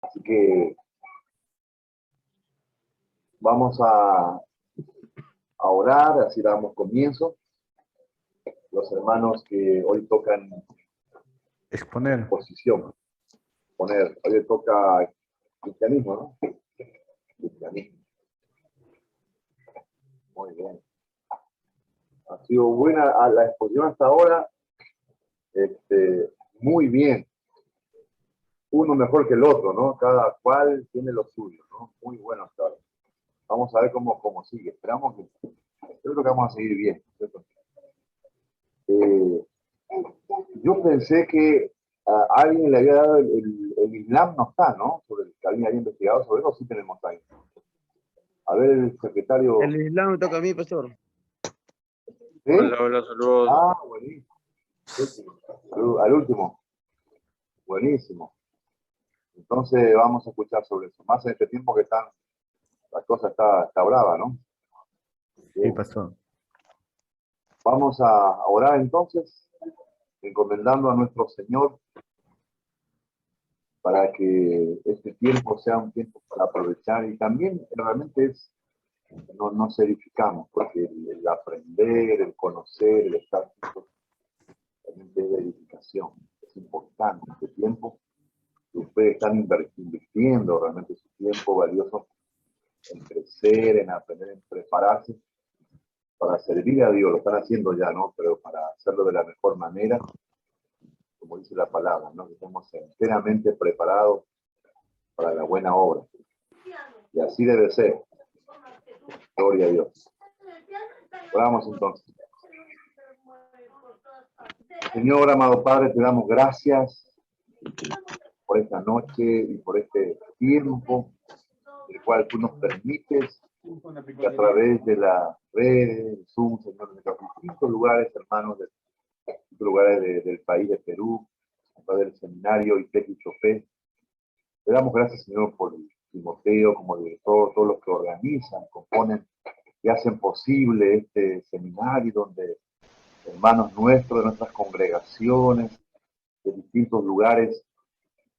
Así que vamos a orar, así damos comienzo. Los hermanos que hoy tocan exponer. Posición. Hoy toca cristianismo, ¿no? Cristianismo. Muy bien. Ha sido buena la exposición hasta ahora. Muy bien. Uno mejor que el otro, ¿no? Cada cual tiene lo suyo, ¿no? Muy bueno hasta ahora. Vamos a ver cómo sigue. Creo que vamos a seguir bien, ¿cierto? Yo pensé que a alguien le había dado el Islam, no está, ¿no? Sobre el que alguien había investigado sobre eso, sí tenemos ahí. A ver, el secretario. El Islam me toca a mí, pastor. ¿Sí? Hola, saludos. Ah, buenísimo. Al último. Buenísimo. Entonces vamos a escuchar sobre eso. Más en este tiempo que la cosa está brava, ¿no? Sí, pastor. Vamos a orar entonces, encomendando a nuestro Señor para que este tiempo sea un tiempo para aprovechar y también realmente nos edificamos, porque el aprender, el conocer, el estar juntos, realmente es de edificación. Es importante este tiempo. Ustedes están invirtiendo realmente su tiempo valioso en crecer, en aprender, en prepararse para servir a Dios. Lo están haciendo ya, ¿no? Pero para hacerlo de la mejor manera, como dice la palabra, ¿no? Que estemos enteramente preparados para la buena obra. Y así debe ser. Gloria a Dios. Oramos entonces. Señor, amado Padre, te damos gracias por esta noche y por este tiempo, el cual tú nos permites que a través de las redes, Zoom, Señor, de los distintos lugares, hermanos, de distintos lugares del país de Perú, a través del seminario IPEC y Chofé. Te damos gracias, Señor, por Timoteo como director, todos los que organizan, componen y hacen posible este seminario donde hermanos nuestros de nuestras congregaciones, de distintos lugares,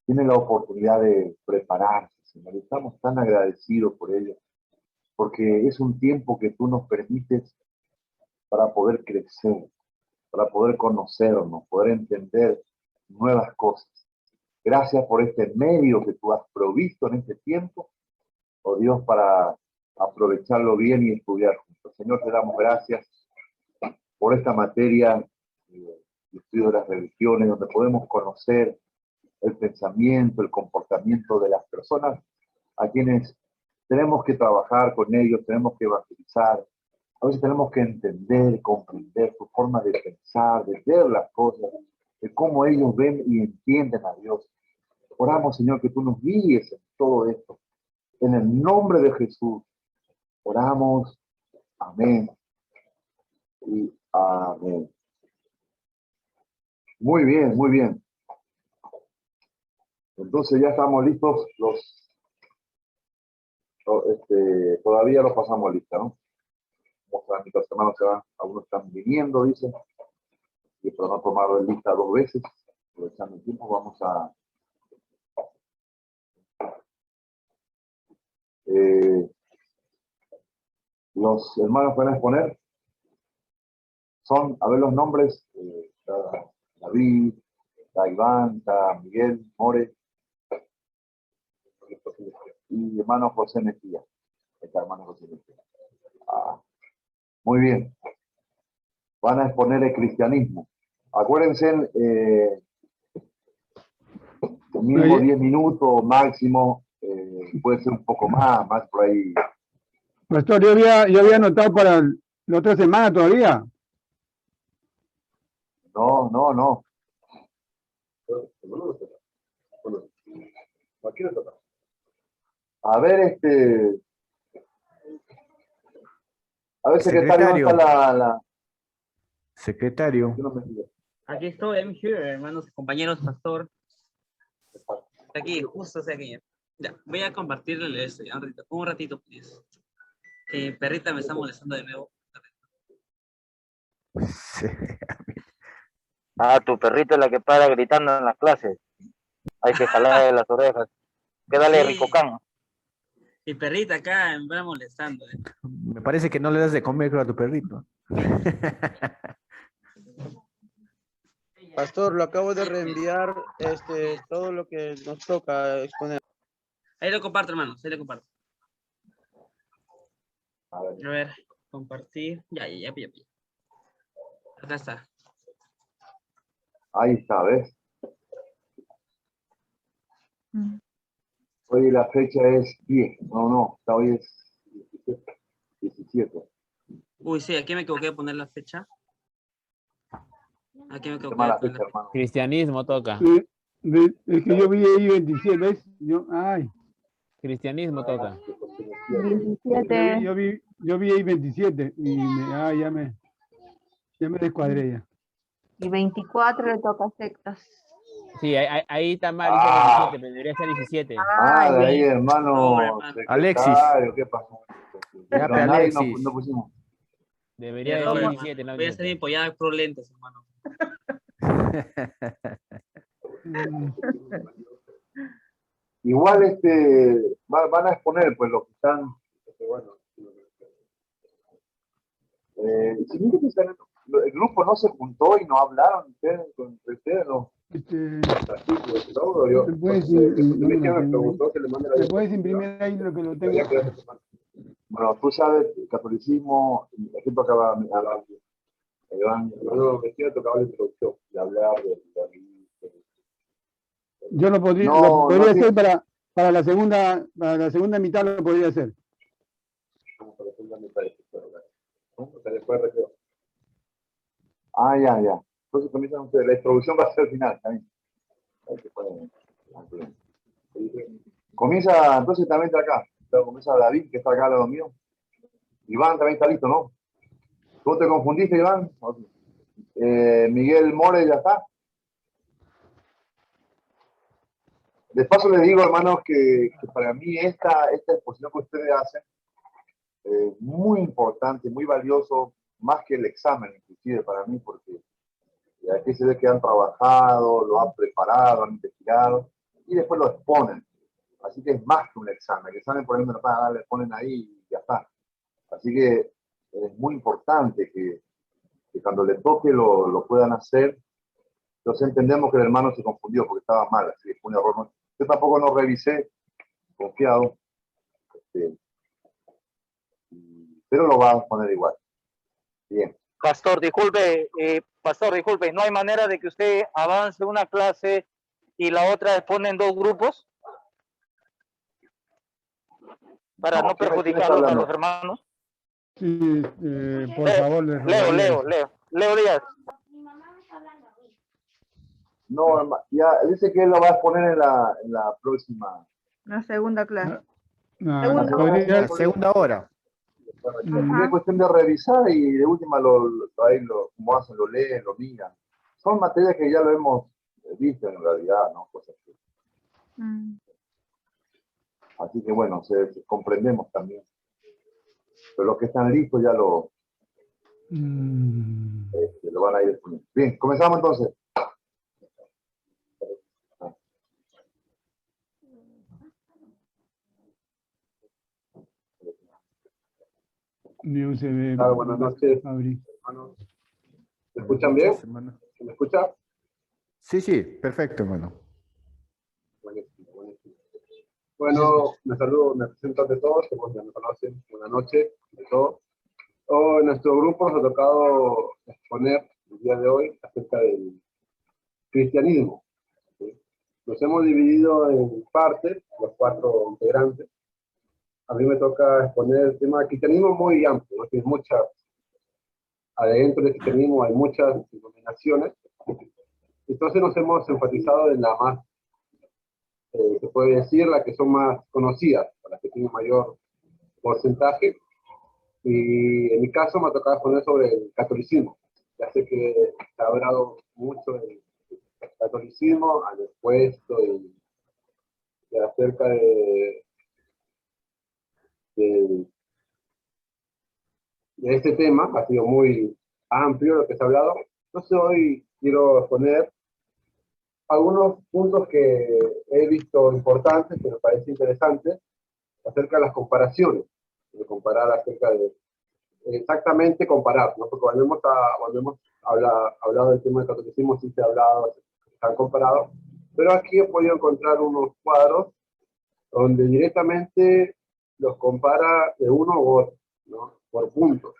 tienen la oportunidad de prepararse, Señor. Y estamos tan agradecidos por ello, porque es un tiempo que tú nos permites para poder crecer, para poder conocernos, poder entender nuevas cosas. Gracias por este medio que tú has provisto en este tiempo, oh Dios, para aprovecharlo bien y estudiar juntos. Señor, te damos gracias por esta materia de estudio de las religiones, donde podemos conocer el pensamiento, el comportamiento de las personas a quienes tenemos que trabajar con ellos, tenemos que evangelizar. A veces tenemos que entender, comprender su forma de pensar, de ver las cosas, de cómo ellos ven y entienden a Dios. Oramos, Señor, que tú nos guíes en todo esto. En el nombre de Jesús, oramos. Amén. Y amén. Muy bien, muy bien. Entonces ya estamos listos. Todavía los pasamos lista, ¿no? Los hermanos se van, algunos están viniendo, dicen, y para no tomarlo en lista dos veces, aprovechando el tiempo, vamos a los hermanos pueden exponer, son, a ver los nombres, está David, está Iván, está Miguel, More, y hermano José Mejía. Está hermano José Mejía. Muy bien. Van a exponer el cristianismo. Acuérdense, mínimo 10 minutos, máximo, puede ser un poco más por ahí. Pastor, yo había anotado para la otra semana todavía. No. A ver, secretario, ¿dónde está la... Secretario. Aquí estoy, I'm here, hermanos, compañeros, pastor. Aquí, justo aquí. Ya, voy a compartirles un ratito, please. Perrita me está molestando de nuevo. Sí. Tu perrita es la que para gritando en las clases. Hay que jalarle de las orejas. Que dale Sí. Ricocán. Mi perrita acá me va molestando. Me parece que no le das de comer, creo, a tu perrito. Pastor, lo acabo de reenviar, todo lo que nos toca exponer. Ahí lo comparto, hermanos. Ahí lo comparto. A ver. A ver, compartir. Ya. Acá está. Ahí está, ¿ves? Hoy la fecha es 10. No, hoy es 17. Uy, sí, aquí me equivoqué de poner la fecha. Aquí me Qué equivoqué de mala poner fecha, la fecha. hermano. Cristianismo toca. Sí, es que yo vi ahí 27, ¿ves? Cristianismo toca. 17. Yo vi ahí 27 y ya me descuadré ya. Y 24 le toca a sectas. Sí, ahí está mal, dice Ah. 17, pero debería ser 17. De ahí, hermano. Pobre, hermano. Secretario, ¿qué pasó? Ya, Pero pero nadie no Alexis. pusimos. Debería Error, decir hermano. 17, no Voy a hacer mi 17. pollada pro lentes, hermano. Igual van a exponer, pues, los que están. Bueno, si mira que el grupo no se juntó y no hablaron entre ustedes, ¿no? ¿Me puedes imprimir ahí lo que lo tengo? Bueno, tú sabes, el catolicismo, aquí tocaba hablar, yo vestido tocaba la introducción, de hablar de Yo lo podría hacer para la segunda mitad, lo podría hacer. Ya. Entonces comienzan ustedes, la introducción va a ser al final, también. Comienza entonces también de acá. Comienza David, que está acá al lado mío. Iván también está listo, ¿no? ¿Tú te confundiste, Iván? Miguel More ya está. De paso les digo, hermanos, que para mí esta exposición que ustedes hacen es muy importante, muy valioso, más que el examen, inclusive para mí, porque aquí se ve que han trabajado, lo han preparado, han investigado y después lo exponen. Así que es más que un examen. El examen, por ejemplo, le ponen ahí y ya está. Así que es muy importante que cuando le toque lo puedan hacer. Entonces entendemos que el hermano se confundió porque estaba mal, así que fue un error. Yo tampoco no revisé, confiado, pero lo va a poner igual. Bien. Pastor, disculpe, ¿no hay manera de que usted avance una clase y la otra expone en dos grupos? Para no perjudicarlos a los hermanos. Sí, por favor, les rogaría. Leo Díaz. No, ya dice que él lo va a exponer en la próxima. La segunda clase. La segunda hora. Es cuestión de revisar y de última como hacen, lo leen, lo miran. Son materias que ya lo hemos visto en realidad, ¿no? Cosas que... Así que bueno, comprendemos también. Pero los que están listos ya lo van a ir exponiendo. Bien, comenzamos entonces. Buenas noches, hermanos. ¿Me escuchan bien? ¿Se me escucha? Sí, perfecto, hermano. Buenísimo. Bueno, me presento ante todos, como ya me conocen, buenas noches de todos. En nuestro grupo nos ha tocado exponer el día de hoy acerca del cristianismo. ¿Sí? Nos hemos dividido en partes, los 4 integrantes. A mí me toca exponer el tema del cristianismo muy amplio, ¿no? Hay adentro del cristianismo hay muchas denominaciones. Entonces nos hemos enfatizado en la más, se puede decir, las que son más conocidas, las que tienen mayor porcentaje. Y en mi caso me ha tocado exponer sobre el catolicismo. Ya sé que se ha hablado mucho del catolicismo, al expuesto y acerca de este tema, ha sido muy amplio lo que se ha hablado. Entonces hoy quiero exponer algunos puntos que he visto importantes, que me parece interesantes, acerca de las comparaciones, de comparar acerca de, exactamente comparar, ¿no? Porque cuando hemos hablado del tema del catolicismo, sí se ha hablado, se han comparado, pero aquí he podido encontrar unos cuadros donde directamente los compara de uno u otro, ¿no? Por puntos.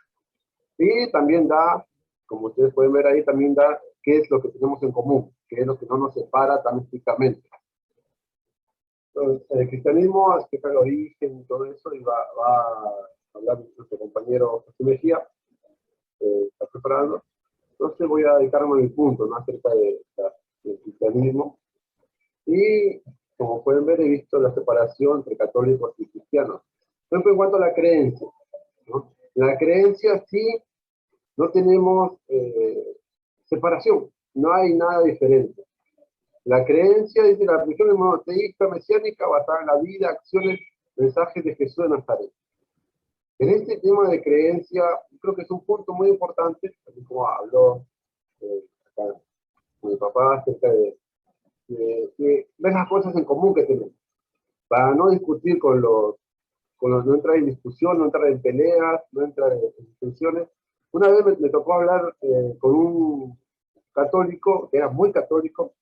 Y también da, como ustedes pueden ver ahí, también da qué es lo que tenemos en común, qué es lo que no nos separa tan estrictamente. Entonces, el cristianismo explica el origen y todo eso, y va a hablar nuestro compañero José Mejía, está preparando. Entonces voy a dedicarme a mi punto, ¿no? Acerca del cristianismo. Y como pueden ver, he visto la separación entre católicos y cristianos. Por ejemplo, en cuanto a la creencia, ¿no? La creencia sí, no tenemos separación, no hay nada diferente. La creencia dice la religión monoteísta mesiánica basada en la vida, acciones, mensajes de Jesús de Nazaret. En este tema de creencia, creo que es un punto muy importante, así como habló acá, mi papá acerca de ver las cosas en común que tenemos, para no discutir no entrar en discusión, no entrar en peleas, no entrar en discusiones. Una vez me tocó hablar con un católico, que era muy católico,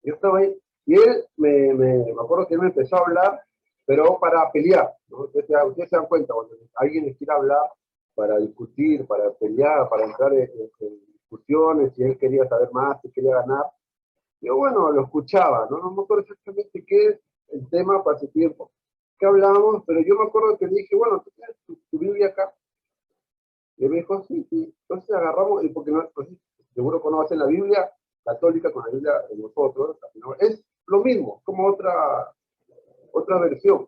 yo estaba ahí, y él, me acuerdo que él me empezó a hablar, pero para pelear, ¿no? Ustedes se dan cuenta, cuando alguien les quiere hablar para discutir, para pelear, para entrar en discusiones, si él quería saber más, si quería ganar, yo, bueno, lo escuchaba, ¿no? No me acuerdo exactamente qué es el tema para ese tiempo que hablábamos, pero yo me acuerdo que le dije, bueno, ¿tú tienes tu Biblia acá? Y él me dijo, sí, sí. Entonces agarramos, y porque no, pues, seguro conocen la Biblia católica con la Biblia de nosotros, ¿no? Es lo mismo, como otra versión.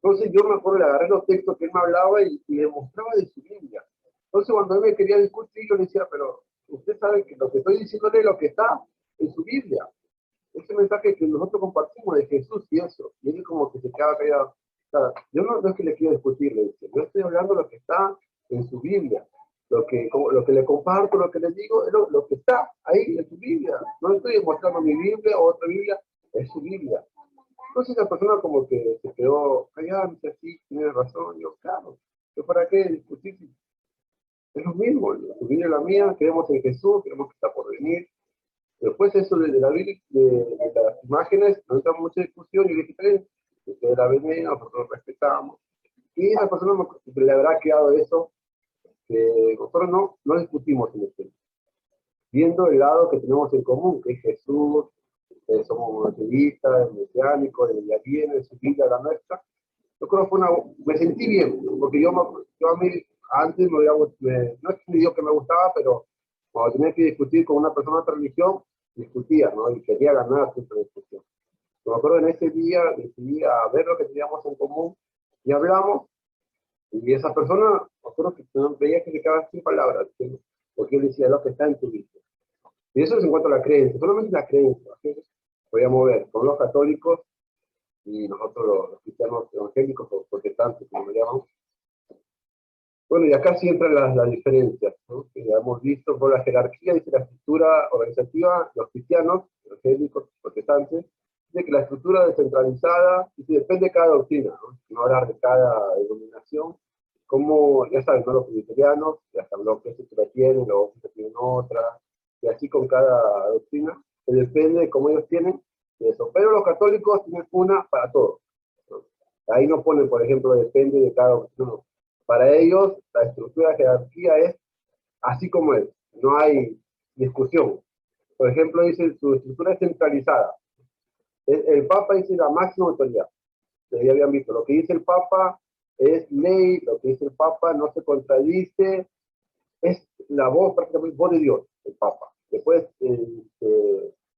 Entonces yo me acuerdo, le agarré los textos que él me hablaba y le mostraba de su Biblia. Entonces cuando él me quería discutir, yo le decía, pero usted sabe que lo que estoy diciéndole es lo que está en su Biblia. Ese mensaje que nosotros compartimos de Jesús y eso. Y él como que se quedaba callado. O sea, yo no es que le quiero discutir, le dice, yo estoy hablando de lo que está en su Biblia. Lo que le comparto, lo que le digo, es lo que está ahí en su Biblia. No estoy mostrando mi Biblia o otra Biblia, es su Biblia. Entonces la persona como que se quedó callada, me dice, sí, tienes razón. Yo, claro, ¿yo para qué discutir? Es lo mismo, su Biblia y la mía, creemos en Jesús, creemos que está por venir. Después eso de la Biblia, de las imágenes, no entra mucha discusión, y le dije, ustedes la ven bien, nosotros respetamos. Y a la persona le habrá quedado eso, que nosotros no discutimos en este tema. Viendo el lado que tenemos en común, que es Jesús, somos monoteístas, mesiánicos, ya viene su vida la nuestra. Yo creo que me sentí bien, porque yo a mí antes no es que me digo que me gustaba, pero cuando tenía que discutir con una persona de otra religión, discutía, ¿no? Y quería ganar esa discusión. Me acuerdo en ese día decidí a ver lo que teníamos en común y hablamos, y esa persona, me acuerdo que veía que se quedaba sin palabras, ¿sí? Porque él decía lo que está en tu vida. Y eso es en cuanto a la creencia, solamente la creencia, ¿sí? Podíamos ver con los católicos y nosotros los cristianos evangélicos o protestantes, como lo llamamos. Bueno, y acá sí entran las diferencias, ¿no? Que ya hemos visto por la jerarquía, dice la estructura organizativa, los cristianos, evangélicos, protestantes, dice que la estructura descentralizada, dice, depende de cada doctrina, ¿no? No hablar de cada denominación, como, ya saben, ¿no? Los presbiterianos, ya saben lo que estructura tienen, los que tienen otra, y así con cada doctrina, que depende de cómo ellos tienen eso. Pero los católicos tienen una para todos, ¿no? Ahí no ponen, por ejemplo, depende de cada doctrina, no. Para ellos, la estructura de jerarquía es así como es, no hay discusión. Por ejemplo, dice, su estructura es centralizada. El Papa dice la máxima autoridad. Ya habían visto, lo que dice el Papa es ley, lo que dice el Papa no se contradice, es la voz, prácticamente voz de Dios, el Papa. Después,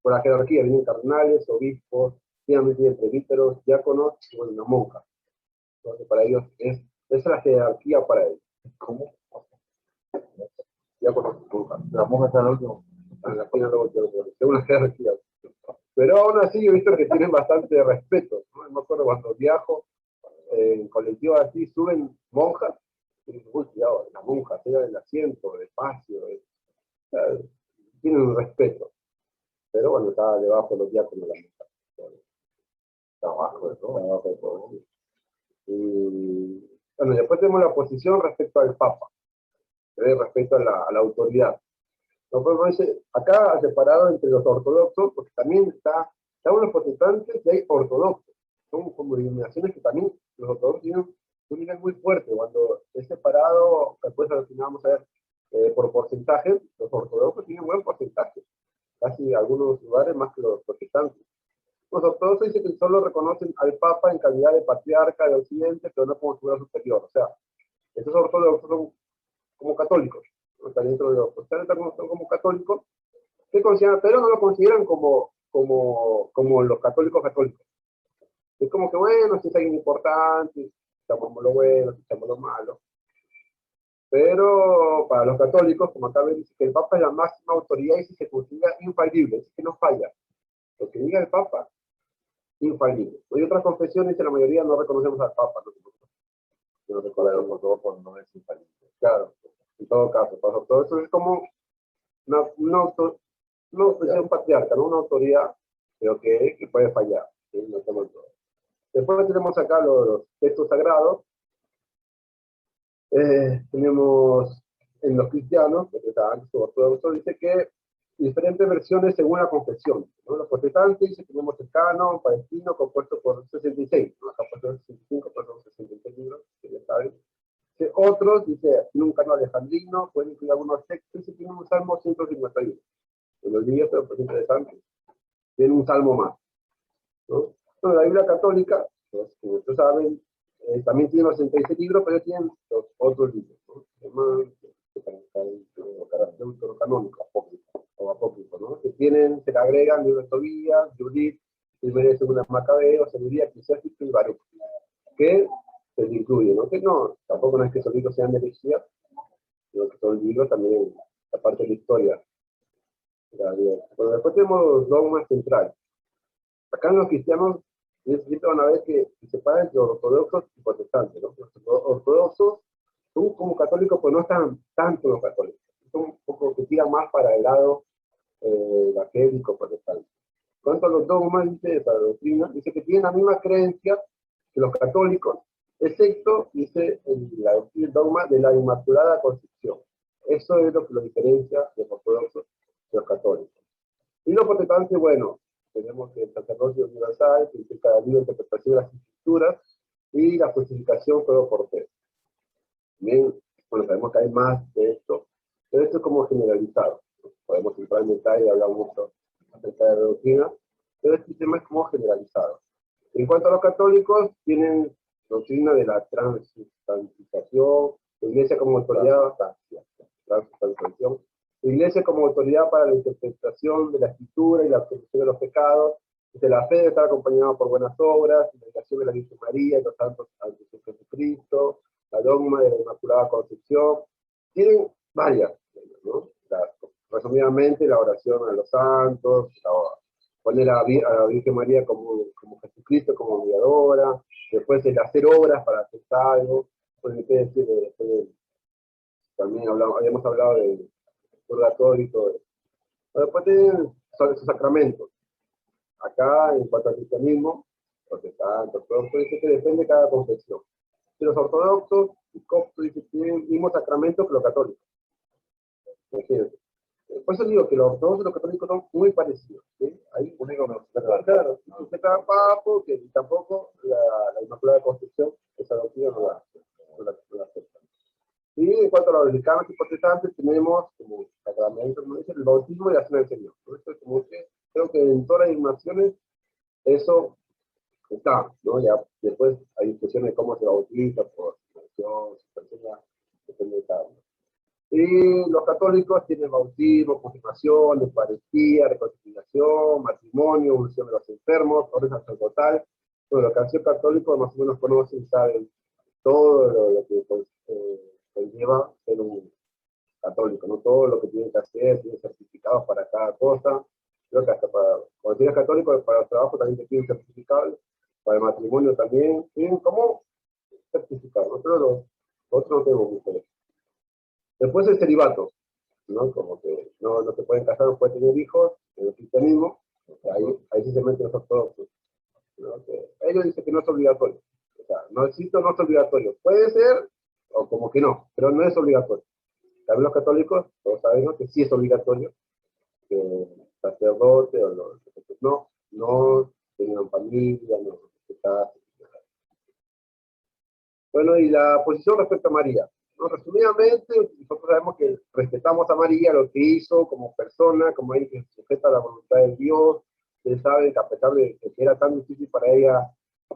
por la jerarquía, vienen cardenales, obispos, vienen presbíteros, diáconos, y bueno, una monja. Entonces, para ellos esa es la jerarquía para ellos. ¿Cómo? Diáconos, monjas. La monja está en la última. En la final es una jerarquía. Pero aún así, yo he visto que tienen bastante respeto, ¿no? Me acuerdo cuando viajo en colectivo así, suben monjas, y dicen, uy, cuidado, las monjas, era del asiento, del espacio, tienen un respeto. pero bueno, está debajo de los diáconos de la mesa. Está abajo, ¿no? Abajo de todo. Y bueno, después tenemos la posición respecto al Papa, respecto a la autoridad. No, pues, acá separado entre los ortodoxos, porque también están los protestantes y hay ortodoxos. Son como denominaciones que también los ortodoxos tienen un nivel muy fuerte. Cuando es separado, después al final vamos a ver por porcentaje, los ortodoxos tienen buen porcentaje. Casi algunos lugares más que los protestantes. Los ortodoxos dicen que solo reconocen al Papa en calidad de patriarca de Occidente, pero no como figura superior. O sea, estos ortodoxos son como católicos. Están dentro de los protestantes, son como católicos, que consideran, pero no lo consideran como los católicos católicos. Es como que, bueno, si es alguien importante, echamos lo bueno, echamos lo malo. Pero para los católicos, como acá ven, dice que el Papa es la máxima autoridad y se considera infalible, es que no falla. Lo que diga el Papa, infalible. Hay otras confesiones que la mayoría no reconocemos al Papa. No reconocemos todo por no es infalible. Claro, en todo caso, todo eso es como un patriarca, ¿no? Una autoridad, pero que puede fallar. ¿Sí? No estamos todos. Después tenemos acá los textos sagrados. Tenemos en los cristianos, que está antes ortodoxo, dice que diferentes versiones según la confesión, ¿no? Los protestantes dice que tenemos el canon palestino compuesto por 66, ¿no? Acá por 65, perdón, 66 libros, que ya saben. Otros, dice, tiene un canon alejandrino, pueden incluir algunos textos y tiene un salmo 151. En los libros, pero pues interesante, tiene un salmo más, ¿no? Bueno, la Biblia católica, pues, como ustedes saben, también tiene los 66 libros, pero tienen los otros libros, ¿no? Canónico, apócrifo, ¿no? Que tienen, se le agregan libros de Tobías, Judith, Primera y Segunda Macabeo, Sabiduría, Eclesiástico y Baruch, que se le incluye, ¿no? Que no, tampoco no es que esos libros sean de herejía, sino que son libros también, la parte de la historia. Bueno, después tenemos los dogmas centrales. Acá en los cristianos, siempre van a ver que se separan entre ortodoxos y protestantes, ¿no? Los ortodoxos son como católicos, pues no están tanto los católicos. Son un poco que tiran más para el lado evangélico protestante. En cuanto a los dogmas, dice, para la doctrina, dice que tienen la misma creencia que los católicos, excepto, dice, el dogma de la Inmaculada Concepción. Eso es lo que lo diferencia de los ortodoxos de los católicos. Y los protestantes, bueno, tenemos el sacerdocio universal, que implica la libre interpretación de las escrituras y la justificación todo por fe. Bien, bueno, sabemos que hay más de esto, pero esto es como generalizado. Podemos entrar en detalle y hablar mucho acerca de la doctrina, pero este tema es como generalizado. En cuanto a los católicos, tienen doctrina de la transubstanciación, la iglesia como autoridad, transubstanciación, la iglesia como autoridad para la interpretación de la escritura y la absolución de los pecados, desde la fe debe estar acompañada por buenas obras, la dedicación de la Virgen María y los santos ante Jesucristo, la dogma de la Inmaculada Concepción, tienen varias, ¿no? Resumidamente, la oración a los santos, poner a la Virgen María como Jesucristo, como mediadora, después el hacer obras para hacer algo, pues también habíamos hablado del purgatorio y todo eso. Después tienen sus sacramentos. Acá, en cuanto al cristianismo, protestantes, dice que depende de cada confesión. Si los ortodoxos y coptos dicen que tienen el mismo sacramento que los católicos. Imagínense. Por eso digo que los ortodoxos y los católicos son muy parecidos. ¿Sí? Hay único no. Claro, usted papo, que tampoco la Inmaculada Concepción, esa doctrina no la aceptan. Y en cuanto a los anglicanos y protestantes, tenemos como sacramento, como dice, el bautismo y la cena del Señor. Por eso es como que creo que en todas las inmersiones eso está, ¿no? Ya después hay discusiones de cómo se bautiza, por inmersión, depende de cada uno. Y los católicos tienen bautismo, confirmación, eucaristía, reconciliación, matrimonio, unción de los enfermos, orden sacerdotal. Bueno, los que han sido católicos más o menos conocen, saben todo lo que conlleva ser un católico, ¿no? Todo lo que tienen que hacer, tienen certificados para cada cosa. Creo que hasta cuando tienes católico, para el trabajo también te piden certificados, para el matrimonio también, tienen como certificados. Nosotros no tenemos mucho. Después el celibato. ¿no? Como que no se pueden casar, no pueden tener hijos, en el cristianismo, ahí sí se meten los ortodoxos, ¿no? Que ellos dicen que no es obligatorio. O sea, no es obligatorio. Puede ser, o como que no, pero no es obligatorio. También los católicos, todos sabemos que sí es obligatorio, que el sacerdote o los no tengan familia, no se casen. Bueno, y la posición respecto a María. ¿No? Resumidamente, nosotros sabemos que respetamos a María, lo que hizo como persona, como ella que sujeta a la voluntad de Dios. Ustedes saben que a pesar de que era tan difícil para ella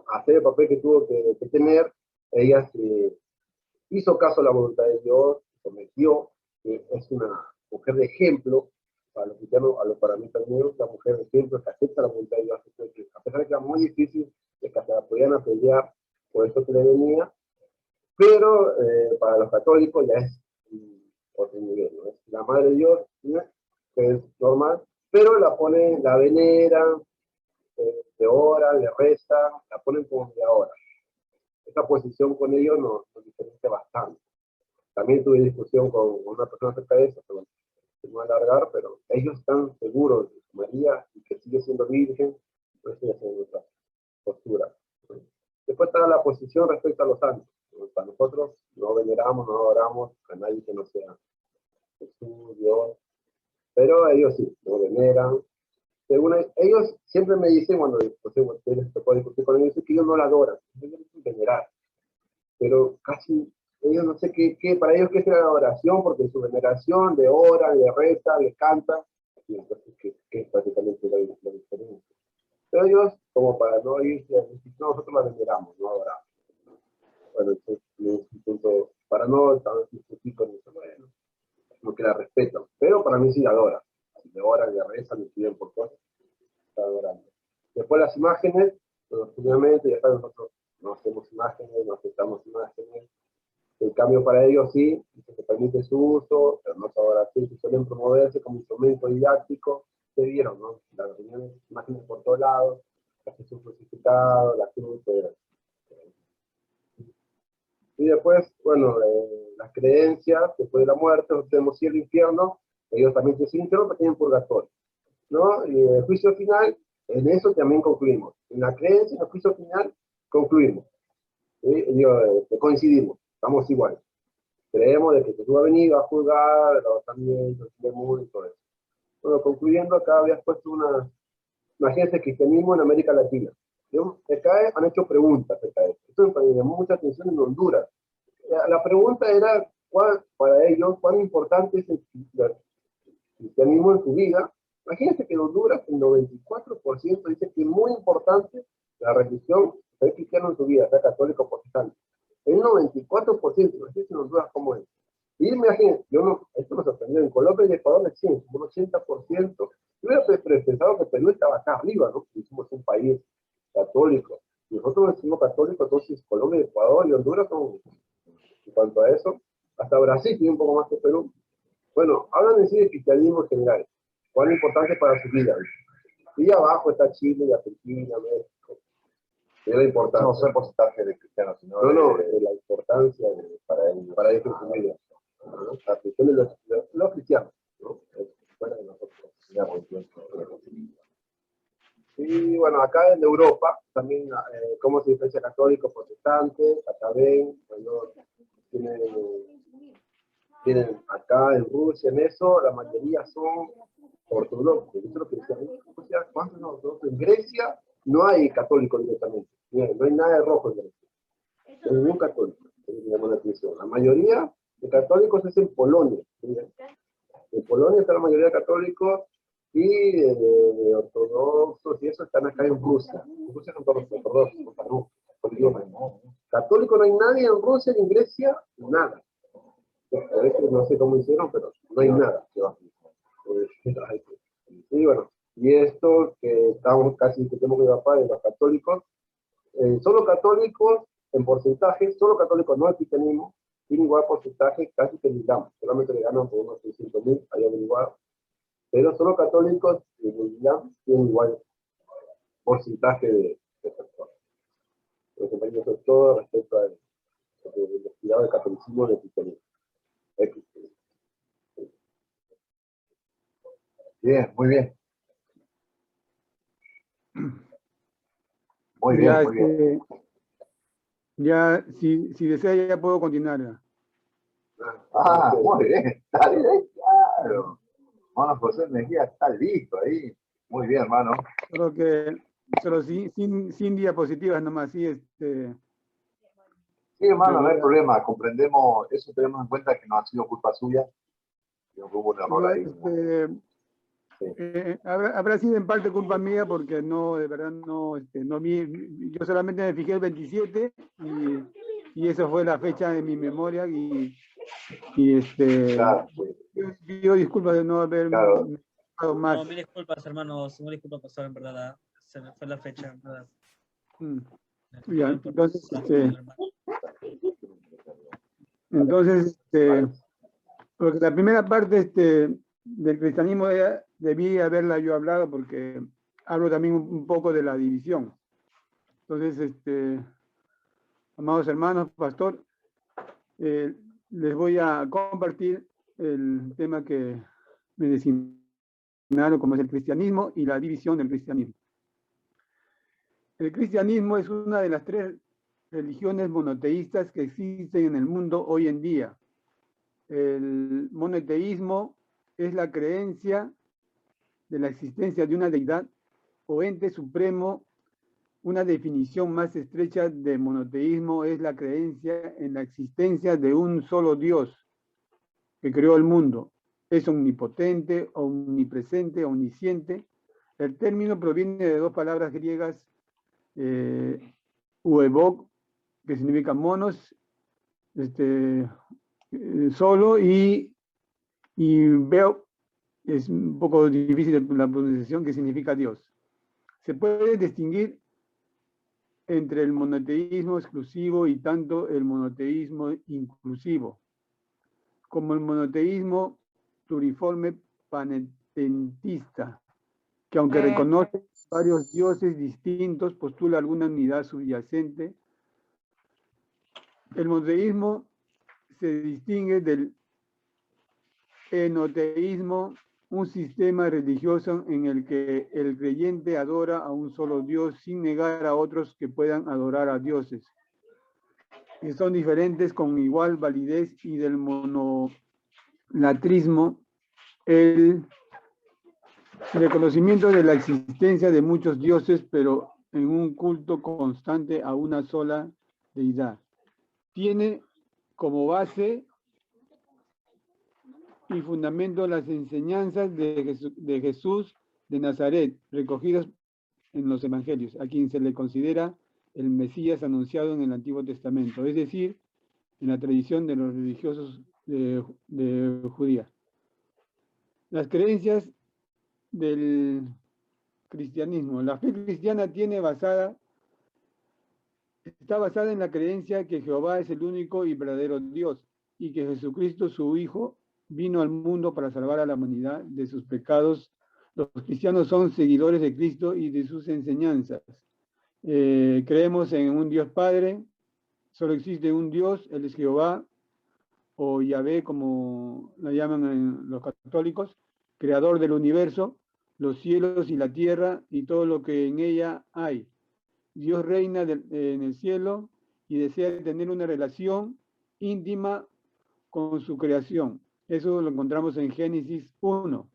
hacer el papel que tuvo que tener, ella hizo caso a la voluntad de Dios, se sometió, es una mujer de ejemplo para los cristianos, para mí también, una mujer de ejemplo que acepta la voluntad de Dios, a pesar de que era muy difícil, que se la podían pelear por esto que le venía, pero para los católicos ya es otro nivel, ¿no? Es la Madre de Dios, ¿no? Que es normal, pero la veneran, le oran, le rezan, la ponen como de ahora. Esa posición con ellos nos diferencia bastante. También tuve discusión con una persona acerca de eso, pero no voy a alargar, pero ellos están seguros de María y que sigue siendo virgen, pues esa es nuestra postura. Después está la posición respecto a los santos. Para nosotros no veneramos, no adoramos a nadie que no sea Jesús, Dios, pero ellos sí, lo veneran. Según ellos siempre me dicen, cuando les tocó discutir con ellos, que ellos no la adoran, ellos dicen venerar, pero casi ellos no sé para ellos qué es la adoración, porque su veneración le oran, le rezan, le cantan, y entonces que es prácticamente la diferencia. Pero ellos, como para no irse a decir, no, nosotros la veneramos, no adoramos. Bueno, entonces, un punto, para no discutir con eso, bueno, como que la respetan, pero para mí sí la adoran. Le oran, le rezan, le piden por cosas, está adorando. Después las imágenes, pues, obviamente, ya saben, nosotros no hacemos imágenes, no aceptamos imágenes. En cambio, para ellos sí, se permite su uso, pero no adoración, que suelen promoverse como instrumento didáctico. Se vieron, ¿no? Las reuniones, imágenes por todos lados, la Jesús crucificado, la cruz, y después, bueno, las creencias, después de la muerte, nosotros tenemos cielo e infierno, ellos también tienen cielo e infierno, pero tienen purgatorio, ¿no? Y el juicio final, en eso también concluimos. En la creencia, en el juicio final, concluimos. Coincidimos, estamos iguales. Creemos de que Jesús va a venir, va a juzgar, el arrojamiento, el mundo y todo eso. Bueno, concluyendo, acá habías puesto una agencia de cristianismo en América Latina. Acá han hecho preguntas acerca de esto. Esto me llamó mucha atención en Honduras. La pregunta era, para ellos, cuán importante es el cristianismo en su vida. Imagínense que en Honduras el 94% dice que es muy importante la religión, ser cristiano en su vida, sea católico o protestante. El 94%, imagínense en Honduras cómo es. Y imagínense, esto me sorprendió, en Colombia y Ecuador le siguen como un 80%. Yo hubiera pensado que Perú estaba acá arriba, ¿no? Somos un país católico. Nosotros decimos católicos, entonces Colombia, Ecuador y Honduras son, en cuanto a eso, hasta Brasil tiene un poco más que Perú. Bueno, hablan en sí de cristianismo en general, cuán importante para su vida. Y abajo está Chile, Argentina, México. Es la importancia. No, no el porcentaje de cristianos, sino de la importancia para ellos en su vida. ¿No? La cuestión de los cristianos, ¿no? Fuera de nosotros. Y bueno, acá en Europa, también, cómo se diferencia católico, protestante, acá ven, bueno, tienen acá en Rusia, en eso, la mayoría son ortodoxos. Eso es lo que decían, ¿cuántos son ortodoxos? En Grecia no hay católico directamente, no hay nada de rojo en Grecia, no hay ningún católico, la mayoría de católicos es en Polonia, en Polonia está la mayoría de católicos, y de ortodoxos, y eso están acá en Rusia. En Rusia son todos ortodoxos, católico no hay nadie en Rusia ni en Grecia, nada. A veces no sé cómo hicieron, pero no hay nada. Y bueno, y esto que estamos casi que tenemos que papá de los católicos, solo católicos en porcentaje, solo católicos no el cristianismo, tiene igual porcentaje casi que el Islam, solamente le ganan por unos 600.000, hay averiguado. Pero solo católicos y el Islam tienen igual porcentaje de personas. Los compañeros, eso es todo respecto al investigado del catolicismo y del cristianismo. Bien, muy bien. Muy Ya, bien, muy bien. ya, si desea, ya puedo continuar. Ya. Ah, muy bien. Está bien, claro. Hermano José Mejía está listo ahí. Muy bien, hermano. Solo sin diapositivas nomás, sí, Sí, hermano, no voy hay a- problema. Comprendemos, eso tenemos en cuenta que no ha sido culpa suya. Sino que hubo un error no, ahí. Sí. habrá sido en parte culpa mía porque no, de verdad, no vi, yo solamente me fijé el 27 y esa fue la fecha de mi memoria y Claro, sí. pido disculpas de no haber Claro. dado más. No, mil disculpas, hermanos. Mil disculpas, pastor, en verdad. Se me fue la fecha, en verdad. Ya, entonces, hermano. porque la primera parte del cristianismo debí haberla yo hablado porque hablo también un poco de la división. Entonces, amados hermanos, pastor, les voy a compartir el tema que me designaron como es el cristianismo y la división del cristianismo. El cristianismo es una de las 3 religiones monoteístas que existen en el mundo hoy en día. El monoteísmo es la creencia de la existencia de una deidad o ente supremo. Una definición más estrecha de monoteísmo es la creencia en la existencia de un solo Dios que creó el mundo. Es omnipotente, omnipresente, omnisciente. El término proviene de 2 palabras griegas, uebok, que significa monos, solo, y veo, es un poco difícil la pronunciación, que significa Dios. Se puede distinguir entre el monoteísmo exclusivo y tanto el monoteísmo inclusivo, como el monoteísmo pluriforme panentista, que aunque reconoce varios dioses distintos, postula alguna unidad subyacente. El monoteísmo se distingue del enoteísmo, un sistema religioso en el que el creyente adora a un solo Dios sin negar a otros que puedan adorar a dioses, que son diferentes con igual validez, y del monolatrismo, el reconocimiento de la existencia de muchos dioses, pero en un culto constante a una sola deidad. Tiene como base y fundamento las enseñanzas de Jesús de Nazaret, recogidas en los evangelios, a quien se le considera el Mesías anunciado en el Antiguo Testamento, es decir, en la tradición de los religiosos de Judía. Las creencias del cristianismo. La fe cristiana está basada en la creencia que Jehová es el único y verdadero Dios y que Jesucristo, su Hijo, vino al mundo para salvar a la humanidad de sus pecados. Los cristianos son seguidores de Cristo y de sus enseñanzas. Creemos en un Dios Padre, solo existe un Dios, Él es Jehová, o Yahvé, como la llaman los católicos, creador del universo, los cielos y la tierra y todo lo que en ella hay. Dios reina en el cielo y desea tener una relación íntima con su creación. Eso lo encontramos en Génesis 1.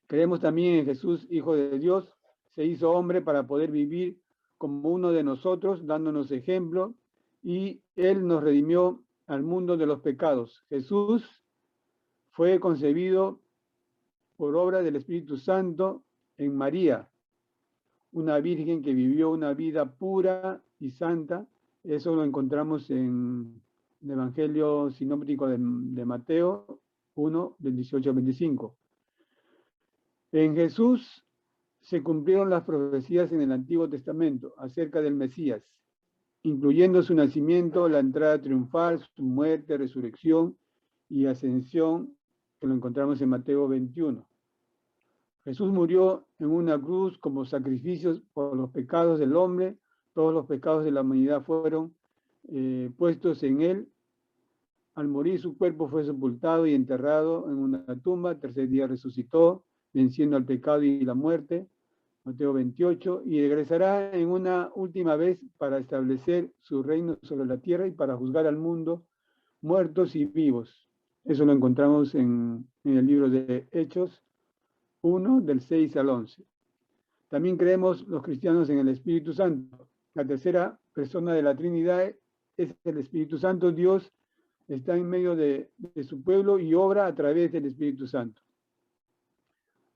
Creemos también en Jesús, Hijo de Dios, se hizo hombre para poder vivir como uno de nosotros, dándonos ejemplo, y Él nos redimió al mundo de los pecados. Jesús fue concebido por obra del Espíritu Santo en María, una virgen que vivió una vida pura y santa. Eso lo encontramos en el Evangelio sinóptico de Mateo 1, del 18 al 25. En Jesús se cumplieron las profecías en el Antiguo Testamento acerca del Mesías, incluyendo su nacimiento, la entrada triunfal, su muerte, resurrección y ascensión, que lo encontramos en Mateo 21. Jesús murió en una cruz como sacrificio por los pecados del hombre. Todos los pecados de la humanidad fueron puestos en él. Al morir, su cuerpo fue sepultado y enterrado en una tumba. Tercer día resucitó. venciendo al pecado y la muerte, Mateo 28, y regresará en una última vez para establecer su reino sobre la tierra y para juzgar al mundo, muertos y vivos. Eso lo encontramos en el libro de Hechos 1, del 6 al 11. También creemos los cristianos en el Espíritu Santo. La tercera persona de la Trinidad es el Espíritu Santo. Dios está en medio de su pueblo y obra a través del Espíritu Santo.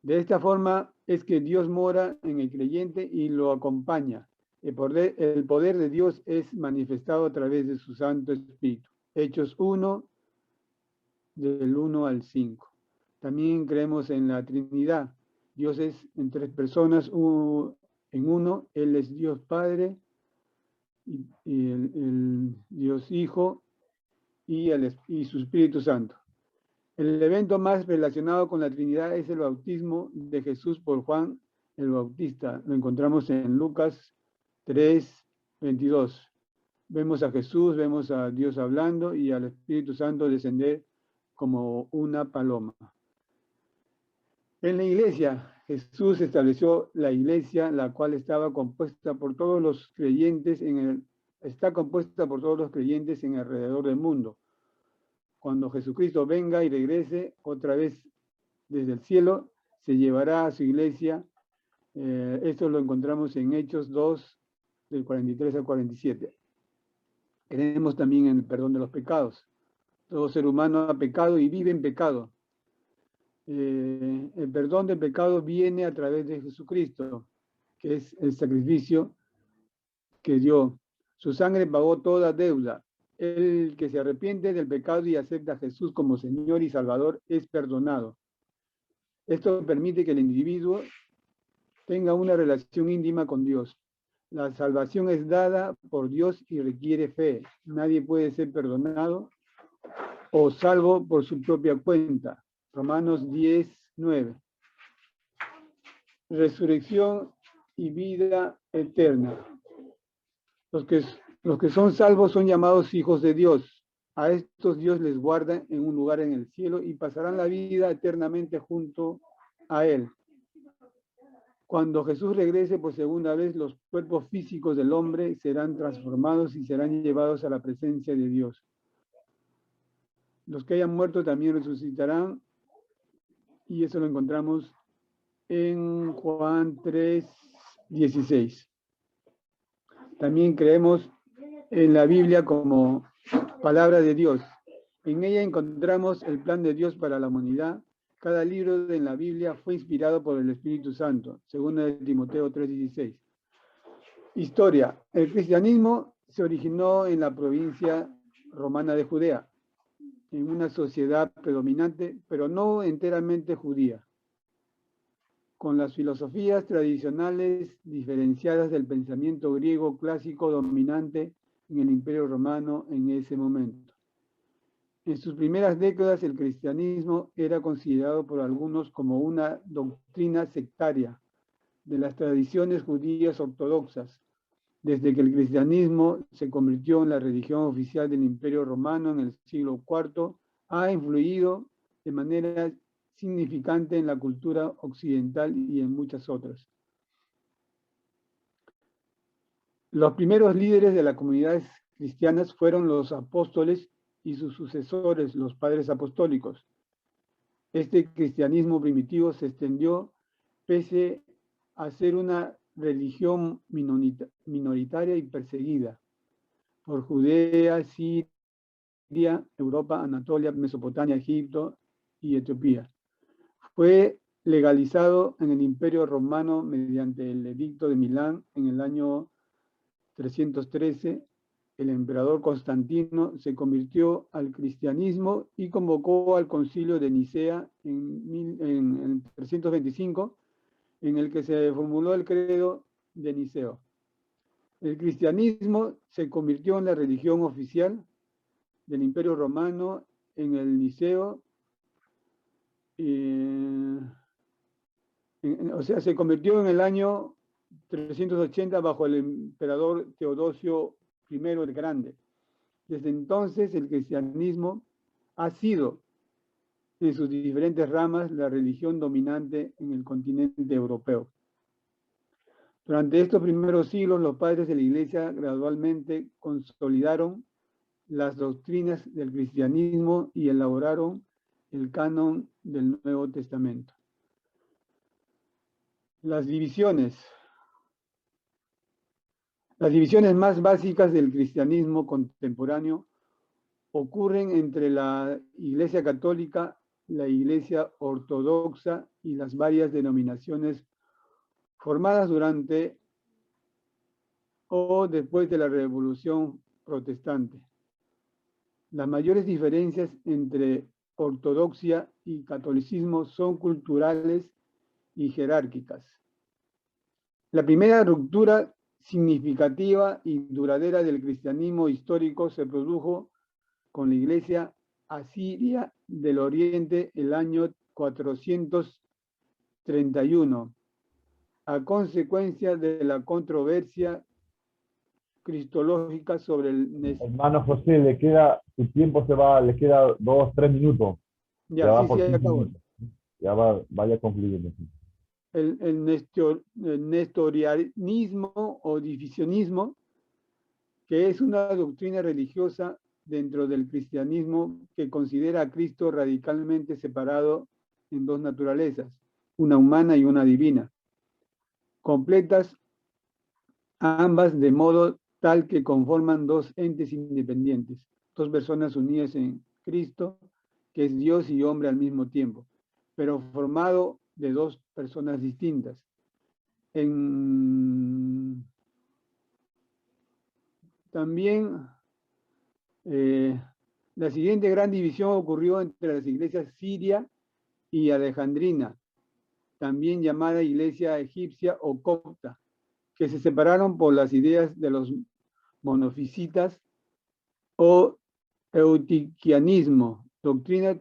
De esta forma es que Dios mora en el creyente y lo acompaña. El poder de Dios es manifestado a través de su Santo Espíritu. Hechos 1, del 1 al 5. También creemos en la Trinidad. Dios es en tres personas, en uno. Él es Dios Padre, y el Dios Hijo y su Espíritu Santo. El evento más relacionado con la Trinidad es el bautismo de Jesús por Juan el Bautista. Lo encontramos en Lucas 3, 22. Vemos a Jesús, vemos a Dios hablando y al Espíritu Santo descender como una paloma. En la iglesia, Jesús estableció la iglesia, la cual está compuesta por todos los creyentes en alrededor del mundo. Cuando Jesucristo venga y regrese otra vez desde el cielo, se llevará a su iglesia. Esto lo encontramos en Hechos 2, del 43 al 47. Creemos también en el perdón de los pecados. Todo ser humano ha pecado y vive en pecado. El perdón del pecado viene a través de Jesucristo, que es el sacrificio que dio. Su sangre pagó toda deuda. El que se arrepiente del pecado y acepta a Jesús como Señor y Salvador es perdonado. Esto permite que el individuo tenga una relación íntima con Dios. La salvación es dada por Dios y requiere fe. Nadie puede ser perdonado o salvo por su propia cuenta. Romanos 10, 9. Resurrección y vida eterna. Los que son salvos son llamados hijos de Dios. A estos Dios les guarda en un lugar en el cielo y pasarán la vida eternamente junto a Él. Cuando Jesús regrese por segunda vez, los cuerpos físicos del hombre serán transformados y serán llevados a la presencia de Dios. Los que hayan muerto también resucitarán, y eso lo encontramos en Juan 3, 16. También creemos en la Biblia como palabra de Dios. En ella encontramos el plan de Dios para la humanidad. Cada libro en la Biblia fue inspirado por el Espíritu Santo, según Timoteo 3:16. Historia. El cristianismo se originó en la provincia romana de Judea, en una sociedad predominante, pero no enteramente judía, con las filosofías tradicionales diferenciadas del pensamiento griego clásico dominante en el Imperio Romano en ese momento. En sus primeras décadas, el cristianismo era considerado por algunos como una doctrina sectaria de las tradiciones judías ortodoxas. Desde que el cristianismo se convirtió en la religión oficial del Imperio Romano en el siglo IV, ha influido de manera significante en la cultura occidental y en muchas otras. Los primeros líderes de las comunidades cristianas fueron los apóstoles y sus sucesores, los padres apostólicos. Este cristianismo primitivo se extendió pese a ser una religión minoritaria y perseguida por Judea, Siria, Europa, Anatolia, Mesopotamia, Egipto y Etiopía. Fue legalizado en el Imperio Romano mediante el Edicto de Milán en el año 313. El emperador Constantino se convirtió al cristianismo y convocó al concilio de Nicea en 325, en el que se formuló el credo de Niceo. El cristianismo se convirtió en la religión oficial del Imperio Romano en el Niceo, se convirtió en el año 380 bajo el emperador Teodosio I el Grande. Desde entonces el cristianismo ha sido en sus diferentes ramas la religión dominante en el continente europeo. Durante estos primeros siglos, los padres de la Iglesia gradualmente consolidaron las doctrinas del cristianismo y elaboraron el canon del Nuevo Testamento. Las divisiones más básicas del cristianismo contemporáneo ocurren entre la Iglesia Católica, la Iglesia Ortodoxa y las varias denominaciones formadas durante o después de la Revolución Protestante. Las mayores diferencias entre ortodoxia y catolicismo son culturales y jerárquicas. La primera ruptura significativa y duradera del cristianismo histórico se produjo con la Iglesia asiria del Oriente el año 431, a consecuencia de la controversia cristológica sobre el... Hermano José, su tiempo se va, le queda 2, 3 minutos. Ya va sí, por sí, 15 acabo. minutos. Vaya concluyendo. El nestorianismo o divisionismo, que es una doctrina religiosa dentro del cristianismo que considera a Cristo radicalmente separado en dos naturalezas, una humana y una divina, completas ambas de modo tal que conforman dos entes independientes, dos personas unidas en Cristo, que es Dios y hombre al mismo tiempo, pero formado de dos personas distintas. También la siguiente gran división ocurrió entre las iglesias siria y alejandrina, también llamada iglesia egipcia o copta, que se separaron por las ideas de los monofisitas o eutiquianismo, doctrina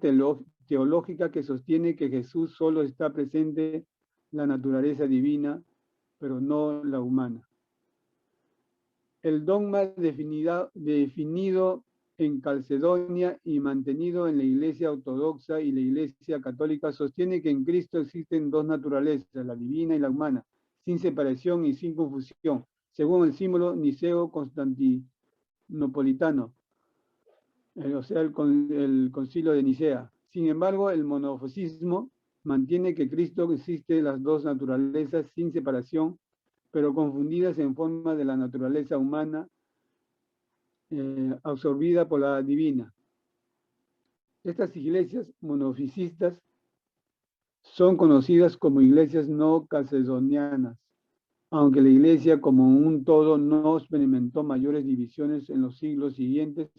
teológica que sostiene que Jesús solo está presente la naturaleza divina, pero no la humana. El dogma definido en Calcedonia y mantenido en la Iglesia Ortodoxa y la Iglesia Católica sostiene que en Cristo existen dos naturalezas, la divina y la humana, sin separación y sin confusión, según el símbolo niceo-constantinopolitano, o sea, el concilio de Nicea. Sin embargo, el monofisismo mantiene que Cristo existe las dos naturalezas sin separación, pero confundidas en forma de la naturaleza humana absorbida por la divina. Estas iglesias monofisistas son conocidas como iglesias no calcedonianas, aunque la iglesia como un todo no experimentó mayores divisiones en los siglos siguientes.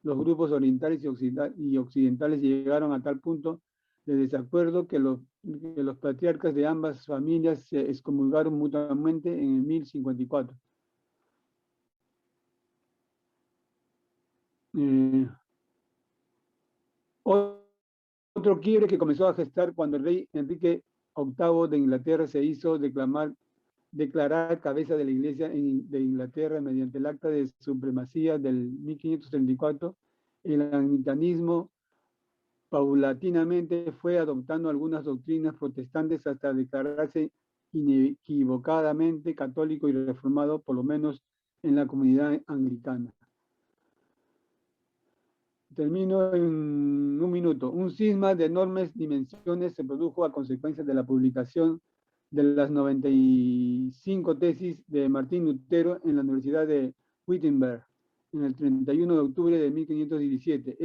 Los grupos orientales y occidentales llegaron a tal punto de desacuerdo que los patriarcas de ambas familias se excomulgaron mutuamente en el 1054. Otro quiebre que comenzó a gestar cuando el rey Enrique VIII de Inglaterra se hizo declarar cabeza de la Iglesia de Inglaterra mediante el acta de supremacía del 1534, el anglicanismo paulatinamente fue adoptando algunas doctrinas protestantes hasta declararse inequívocamente católico y reformado, por lo menos en la comunidad anglicana. Termino en un minuto. Un cisma de enormes dimensiones se produjo a consecuencia de la publicación de las 95 tesis de Martín Lutero en la Universidad de Wittenberg en el 31 de octubre de 1517.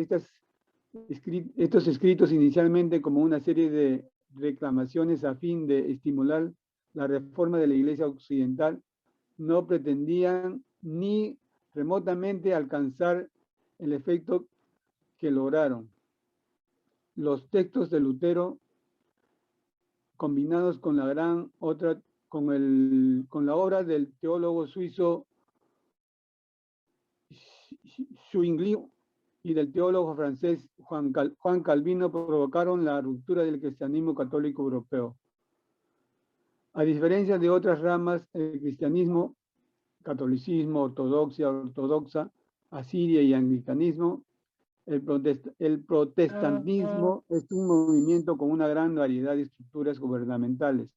Estos escritos, inicialmente como una serie de reclamaciones a fin de estimular la reforma de la Iglesia Occidental, no pretendían ni remotamente alcanzar el efecto que lograron. Los textos de Lutero, combinados con la obra del teólogo suizo Zwingli y del teólogo francés Juan Calvino, provocaron la ruptura del cristianismo católico europeo. A diferencia de otras ramas, el cristianismo, catolicismo, ortodoxa, asiria y anglicanismo, El protestantismo es un movimiento con una gran variedad de estructuras gubernamentales.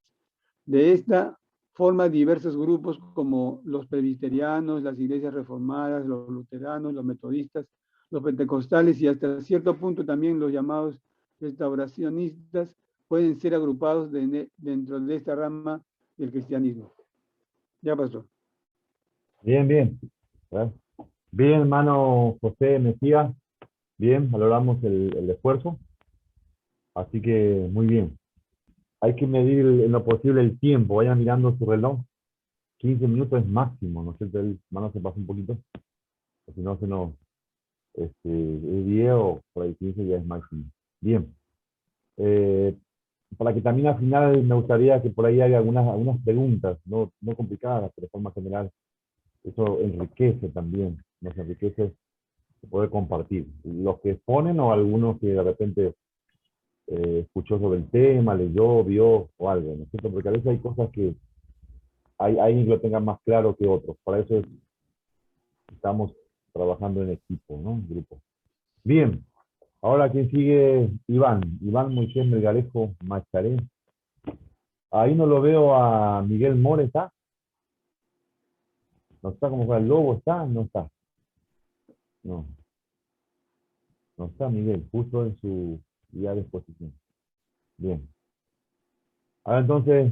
De esta forma diversos grupos como los presbiterianos, las iglesias reformadas, los luteranos, los metodistas, los pentecostales y hasta cierto punto también los llamados restauracionistas pueden ser agrupados dentro de esta rama del cristianismo. Ya pasó. Bien, bien. Bien, hermano José Mesías. Bien, valoramos el esfuerzo. Así que muy bien. Hay que medir en lo posible el tiempo. Vayan mirando su reloj. 15 minutos es máximo, ¿no es cierto? El hermano se pasa un poquito. Si no, se nos... el video por ahí 15 ya es máximo. Bien. Para que también al final me gustaría que por ahí haya algunas preguntas, no complicadas, pero de forma general. Eso enriquece también, nos enriquece poder compartir. Los que exponen o algunos que de repente escuchó sobre el tema, leyó, vio o algo, ¿no es cierto? Porque a veces hay cosas que hay alguien que lo tenga más claro que otros. Para eso estamos trabajando en equipo, ¿no? En grupo. Bien. Ahora, ¿quién sigue? Iván. Iván Moisés Melgarejo Macharé. Ahí no lo veo a Miguel More, ¿está? No está como fue el lobo, ¿está? No está. No. No está Miguel, justo en su día de exposición. Bien. Ahora entonces,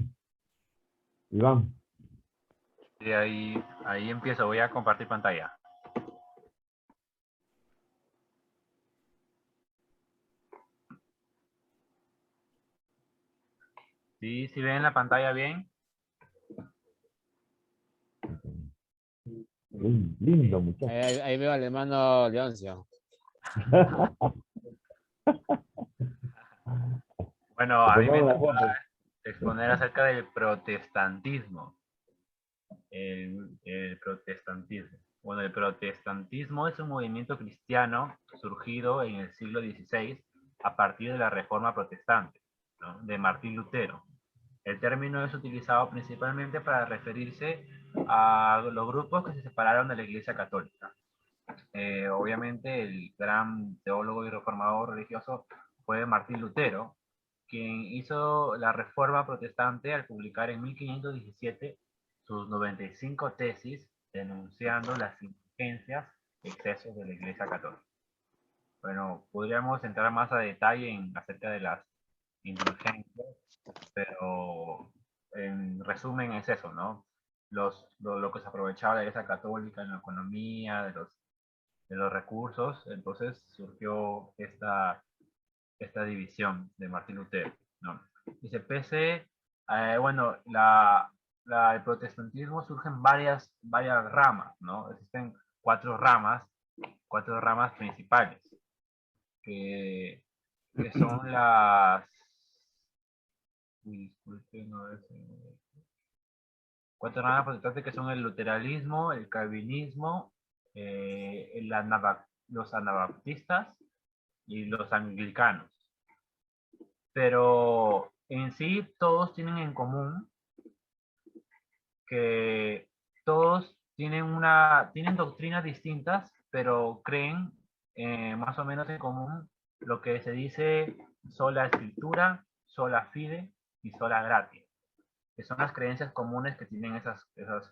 Iván. Sí, ahí empiezo. Voy a compartir pantalla. ¿Sí? ¿Sí ven la pantalla bien? Lindo, muchacho. Ahí veo al hermano Leoncio. Bueno, a mí me toca exponer acerca del protestantismo. El protestantismo. Bueno, el protestantismo es un movimiento cristiano surgido en el siglo XVI a partir de la Reforma Protestante, ¿no?, de Martín Lutero. El término es utilizado principalmente para referirse a los grupos que se separaron de la Iglesia Católica. Obviamente el gran teólogo y reformador religioso fue Martín Lutero, quien hizo la Reforma Protestante al publicar en 1517 sus 95 tesis denunciando las indulgencias y excesos de la Iglesia Católica. Bueno, podríamos entrar más a detalle acerca de las indulgencias, pero en resumen es eso, ¿no? Lo que se aprovechaba la Iglesia Católica en la economía, de los recursos. Entonces surgió esta división de Martín Lutero, ¿no? Dice, bueno, el protestantismo surge en varias ramas, ¿no? Existen cuatro ramas principales, que son cuatro ramas protestantes, que son el luteranismo, el calvinismo, los anabaptistas y los anglicanos. Pero en sí todos tienen en común que todos tienen doctrinas distintas, pero creen más o menos en común lo que se dice sola escritura, sola fide y sola gratia, que son las creencias comunes que tienen esas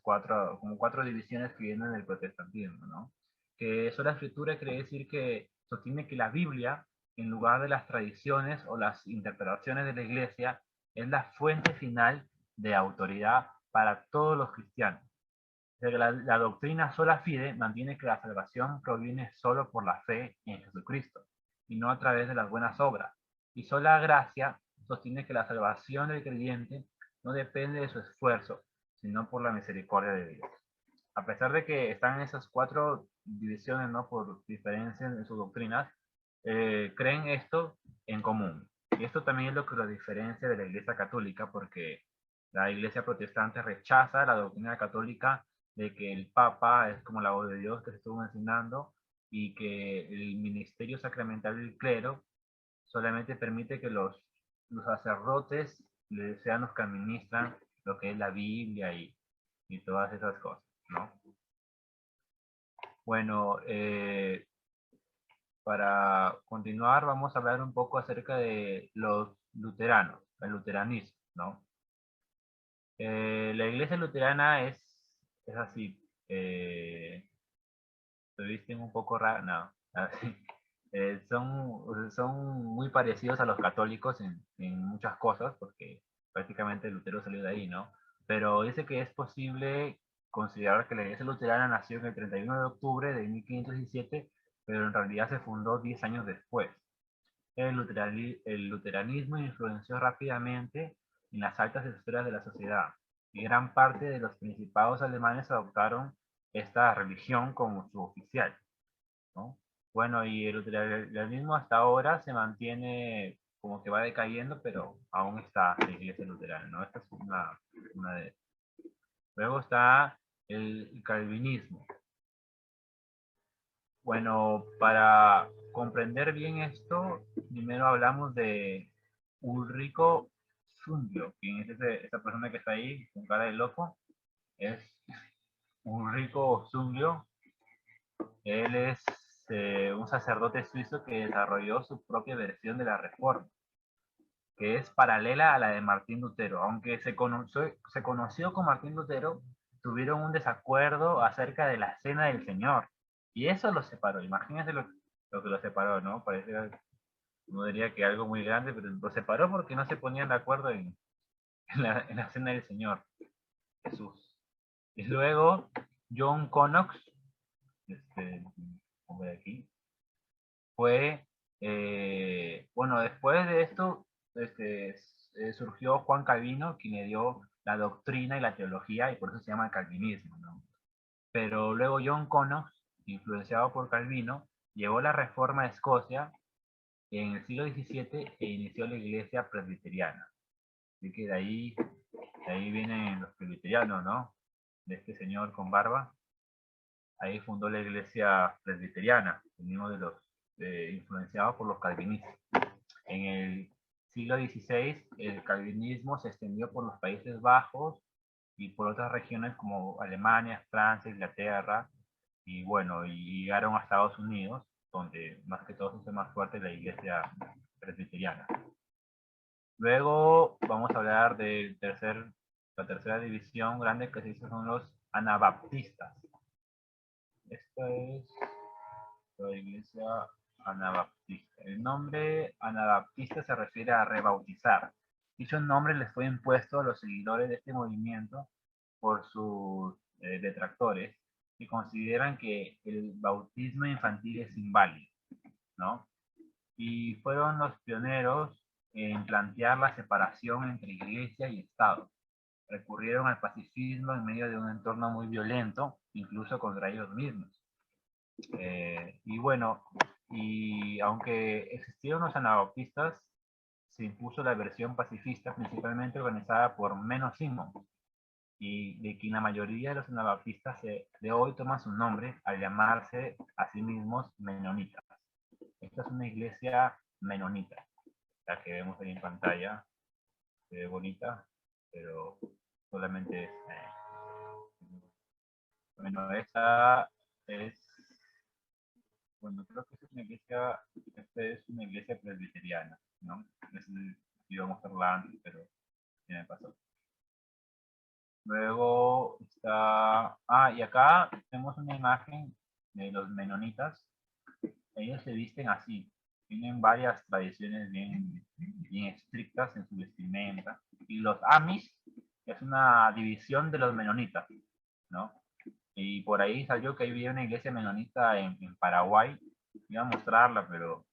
cuatro divisiones que vienen del protestantismo, ¿no? Que sola escritura quiere decir que sostiene que la Biblia, en lugar de las tradiciones o las interpretaciones de la Iglesia, es la fuente final de autoridad para todos los cristianos. O sea, la doctrina sola fide mantiene que la salvación proviene solo por la fe en Jesucristo y no a través de las buenas obras. Y sola gracia sostiene que la salvación del creyente no depende de su esfuerzo, sino por la misericordia de Dios. A pesar de que están en esas cuatro divisiones, ¿no?, por diferencia en sus doctrinas, creen esto en común. Y esto también es lo que lo diferencia de la Iglesia Católica, porque la Iglesia Protestante rechaza la doctrina católica de que el Papa es como la voz de Dios que se estuvo mencionando, y que el ministerio sacramental del clero solamente permite que los sacerdotes sean los que administran lo que es la Biblia y todas esas cosas, ¿no? Bueno, para continuar, vamos a hablar un poco acerca de los luteranos, el luteranismo, ¿no? La iglesia luterana es así. Se visten un poco raro, no, así. Son muy parecidos a los católicos en muchas cosas, porque prácticamente Lutero salió de ahí, ¿no? Pero dice que es posible considerar que la iglesia luterana nació en el 31 de octubre de 1517, pero en realidad se fundó 10 años después. El luteranismo influenció rápidamente en las altas esferas de la sociedad, y gran parte de los principados alemanes adoptaron esta religión como su oficial, ¿no? Bueno, y el luteranismo hasta ahora se mantiene como que va decayendo, pero aún está la iglesia luterana, ¿no? Esta es una de... Luego está el calvinismo. Bueno, para comprender bien esto, primero hablamos de Ulrico Zwinglio, quien es esa persona que está ahí con cara de loco, es Ulrico Zwinglio. Él es un sacerdote suizo que desarrolló su propia versión de la Reforma, que es paralela a la de Martín Lutero. Aunque se conoció con Martín Lutero, tuvieron un desacuerdo acerca de la Cena del Señor. Y eso los separó. Imagínense lo que los separó, ¿no? Parece, no diría que algo muy grande, pero los separó porque no se ponían de acuerdo en la Cena del Señor. Jesús. Y luego, John Knox, como de aquí, fue, bueno, después de esto, surgió Juan Calvino, quien le dio la doctrina y la teología, y por eso se llama el calvinismo, ¿no? Pero luego John Knox, influenciado por Calvino, llevó la reforma a Escocia en el siglo XVII e inició la iglesia presbiteriana. Así que de ahí vienen los presbiterianos, ¿no? De este señor con barba. Ahí fundó la iglesia presbiteriana, uno de los influenciados por los calvinistas. En el siglo XVI, el calvinismo se extendió por los Países Bajos y por otras regiones como Alemania, Francia, Inglaterra, y bueno, y llegaron a Estados Unidos, donde más que todo se hace más fuerte la iglesia presbiteriana. Luego vamos a hablar de la tercera división grande que se dice son los anabaptistas. Esta es la iglesia anabaptista. El nombre anabaptista se refiere a rebautizar. Dicho nombre les fue impuesto a los seguidores de este movimiento por sus detractores, que consideran que el bautismo infantil es inválido, ¿no? Y fueron los pioneros en plantear la separación entre iglesia y Estado. Recurrieron al pacifismo en medio de un entorno muy violento, incluso contra ellos mismos. Y bueno, y aunque existieron los anabaptistas, se impuso la versión pacifista, principalmente organizada por Menno Simons, y de quien la mayoría de los anabaptistas de hoy toman su nombre al llamarse a sí mismos menonitas. Esta es una iglesia menonita, la que vemos ahí en pantalla. Se ve bonita, pero solamente es... bueno, esta es... Bueno, creo que esta es una iglesia presbiteriana, ¿no? Iba a mostrarla antes, pero ya me pasó. Luego está... y acá tenemos una imagen de los menonitas. Ellos se visten así. Tienen varias tradiciones bien estrictas en su vestimenta. Y los Amish es una división de los menonitas, ¿no? Y por ahí salió que había una iglesia menonita en Paraguay. Iba a mostrarla, pero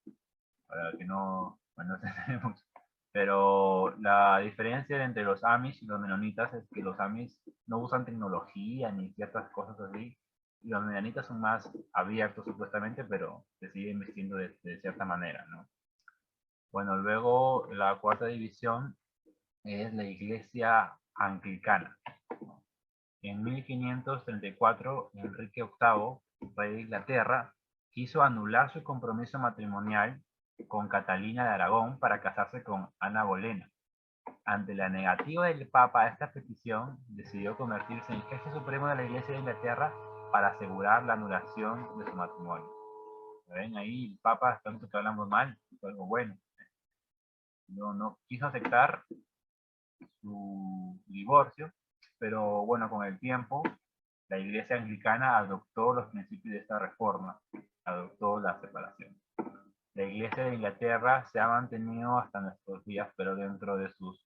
para que no tenemos. Pero la diferencia entre los Amish y los menonitas es que los Amish no usan tecnología ni ciertas cosas así. Y los menonitas son más abiertos supuestamente, pero se siguen vistiendo de cierta manera, ¿no? Bueno, luego la cuarta división es la iglesia anglicana. En 1534, Enrique VIII, rey de Inglaterra, quiso anular su compromiso matrimonial con Catalina de Aragón para casarse con Ana Bolena. Ante la negativa del Papa a esta petición, decidió convertirse en jefe supremo de la Iglesia de Inglaterra para asegurar la anulación de su matrimonio. ven ahí, el Papa, tanto que hablamos mal, fue algo bueno. No quiso aceptar su divorcio, pero bueno, con el tiempo, la Iglesia Anglicana adoptó los principios de esta reforma, adoptó la separación. La Iglesia de Inglaterra se ha mantenido hasta nuestros días, pero dentro de sus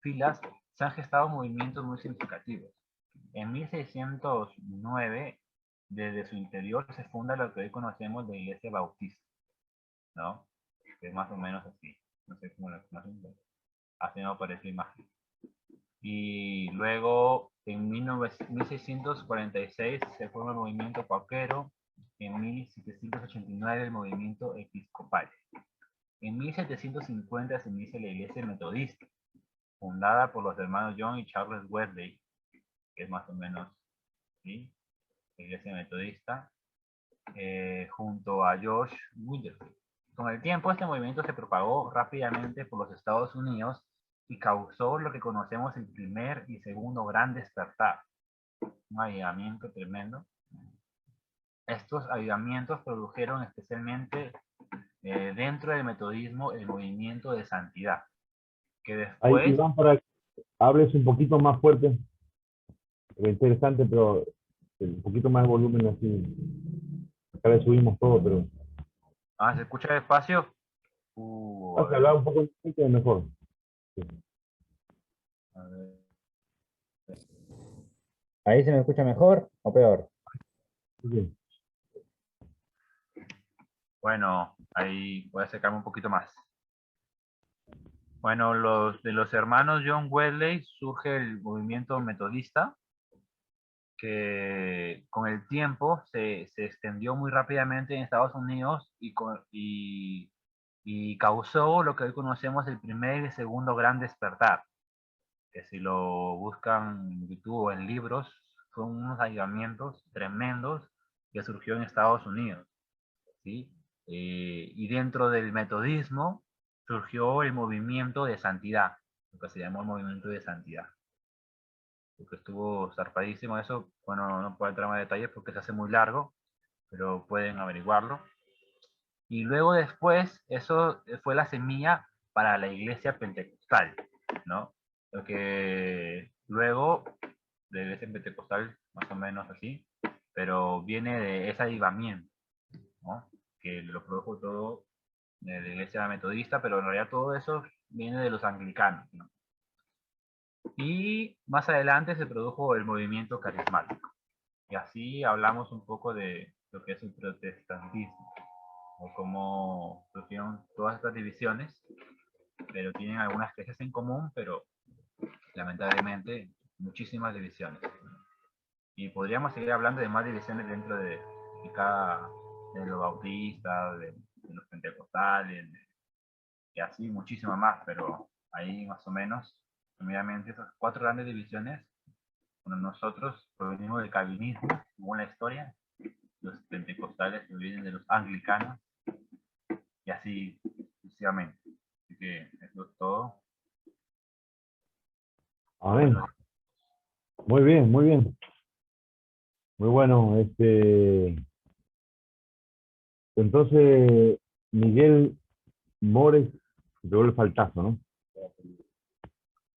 filas se han gestado movimientos muy significativos. En 1609, desde su interior se funda lo que hoy conocemos de Iglesia Bautista, ¿no? Que es más o menos así. No sé cómo lo conocen, pero así me aparece imagen. Y luego, en 1646, se forma el movimiento cuáquero. En 1789, el movimiento episcopal. En 1750 se inicia la Iglesia Metodista, fundada por los hermanos John y Charles Wesley, que es más o menos, ¿sí?, la Iglesia Metodista, junto a George Whitefield. Con el tiempo, este movimiento se propagó rápidamente por los Estados Unidos y causó lo que conocemos el primer y segundo gran despertar. Un avivamiento tremendo. Estos avivamientos produjeron especialmente dentro del metodismo el movimiento de santidad, que después... Ahí, Iván, para que hables un poquito más fuerte. Es interesante, pero un poquito más de volumen así. Acá le subimos todo, pero... Ah, ¿se escucha despacio? Vas a hablar un poco mejor. Sí. A ver. ¿Ahí se me escucha mejor o peor? Sí. Bueno, ahí voy a acercarme un poquito más. Bueno, de los hermanos John Wesley surge el movimiento metodista, que con el tiempo se extendió muy rápidamente en Estados Unidos y causó lo que hoy conocemos el primer y segundo gran despertar, que si lo buscan en YouTube o en libros, son unos avivamientos tremendos que surgió en Estados Unidos, ¿sí? Y dentro del metodismo surgió el movimiento de santidad, lo que se llamó el movimiento de santidad. Porque estuvo zarpadísimo eso. Bueno, no puedo entrar más detalles porque se hace muy largo, pero pueden averiguarlo. Y luego después, eso fue la semilla para la iglesia pentecostal, ¿no? Porque luego, de la iglesia pentecostal, más o menos así, pero viene de ese avivamiento, ¿no?, que lo produjo todo de la iglesia metodista, pero en realidad todo eso viene de los anglicanos, ¿no? Y más adelante se produjo el movimiento carismático. Y así hablamos un poco de lo que es el protestantismo, o cómo surgieron todas estas divisiones, pero tienen algunas cosas en común, pero lamentablemente muchísimas divisiones. Y podríamos seguir hablando de más divisiones dentro de cada, de los bautistas, de los pentecostales, y así muchísimas más, pero ahí más o menos, primeramente, esas 4 grandes divisiones. Bueno, nosotros provenimos del calvinismo, según la historia, los pentecostales que vienen de los anglicanos, y así sucesivamente. Así que eso es todo. Amén. Muy bien, muy bien. Muy bueno. Entonces, Miguel Mores, llegó el faltazo, ¿no?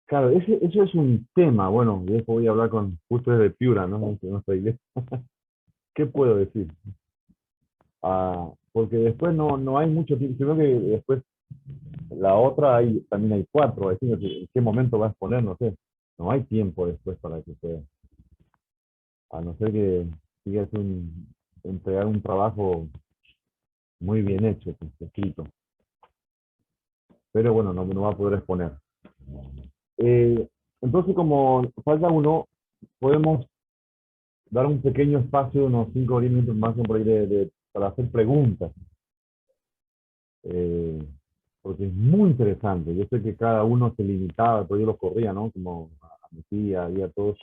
Claro, eso es un tema. Bueno, yo después voy a hablar con justo desde Piura, ¿no? De nuestra iglesia. ¿Qué puedo decir? Porque después no hay mucho tiempo. Sino que después la otra también hay 4. Es decir, ¿en qué momento va a exponer? No sé. No hay tiempo después para que pueda. A no ser que sigas entregar un trabajo muy bien hecho, escrito. Pero bueno, no va a poder exponer. Entonces, como falta uno, podemos dar un pequeño espacio, unos 5 o 10 minutos más por ahí para hacer preguntas. Porque es muy interesante. Yo sé que cada uno se limitaba, pero yo los corría, ¿no? Como a mi tía y a todos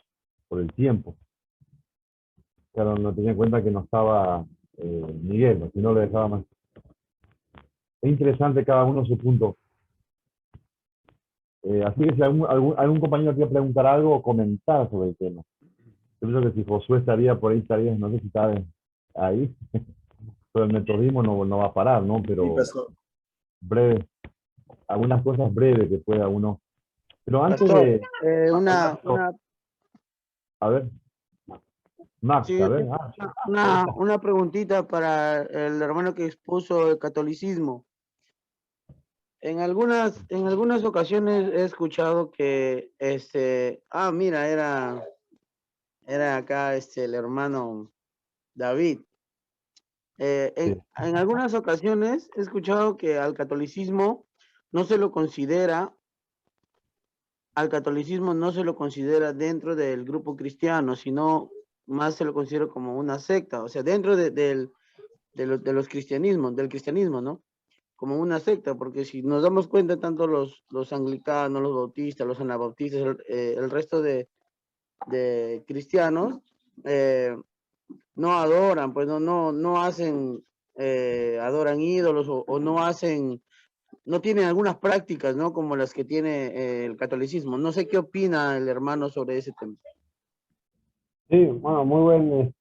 por el tiempo. Claro, no tenía en cuenta que no estaba Miguel, si no le dejaba más. Es interesante cada uno su punto. Así que si algún compañero quiere preguntar algo o comentar sobre el tema. Yo creo que si Josué estaría por ahí, no sé si está ahí. Pero el metodismo no va a parar, ¿no? Pero breve, algunas cosas breves que pueda uno. Pero antes Pastor, de... una, A ver. Max, sí, a ver. una preguntita para el hermano que expuso el catolicismo. En algunas ocasiones he escuchado que mira, era acá el hermano David. En algunas ocasiones he escuchado que al catolicismo no se lo considera dentro del grupo cristiano, sino más se lo considera como una secta, o sea, dentro del cristianismo, ¿no? Como una secta, porque si nos damos cuenta, tanto los anglicanos, los bautistas, los anabautistas, el resto de cristianos, no adoran, pues no hacen, adoran ídolos o no tienen algunas prácticas, ¿no? Como las que tiene el catolicismo. No sé qué opina el hermano sobre ese tema. Sí, bueno, muy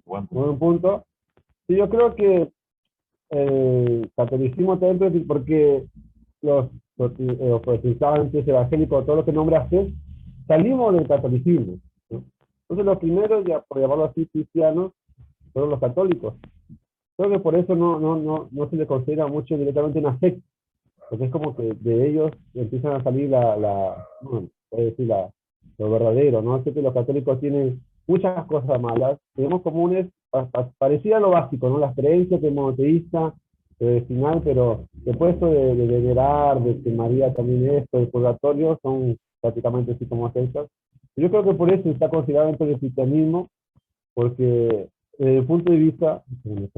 buen punto. Sí, yo creo que el catolicismo también, porque los protestantes, evangélicos, todo lo que nombraste, salimos del catolicismo, ¿no? Entonces los primeros, ya por llamarlo así, cristianos, fueron los católicos. Creo que por eso no se les considera mucho directamente una secta, porque es como que de ellos empiezan a salir lo verdadero, ¿no? Sé que los católicos tienen muchas cosas malas, tenemos comunes, parecidas a lo básico, ¿no? Las creencias de monoteísta, final, pero después esto de venerar, de que María también esto, el purgatorio, son prácticamente así como sectas. Yo creo que por eso está considerado dentro del cristianismo, porque desde el punto de vista, el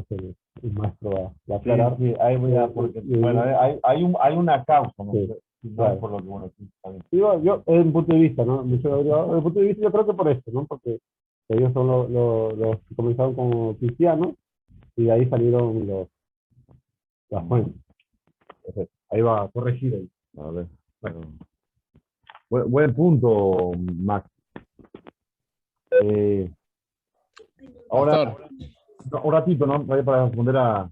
maestro va a aclarar. Sí, ahí voy a, porque, bueno, hay una causa, ¿no? Sí, No claro. por lo que bueno, sí, está bien. Yo, desde el punto de vista, ¿no? Desde el punto de vista, yo creo que por esto, ¿no? Porque ellos son los que comenzaron como cristianos y de ahí salieron las fuentes. Entonces, ahí va a corregir ahí. A ver, bueno. Buen punto, Max. Ahora, un ratito, ¿no? Para responder a...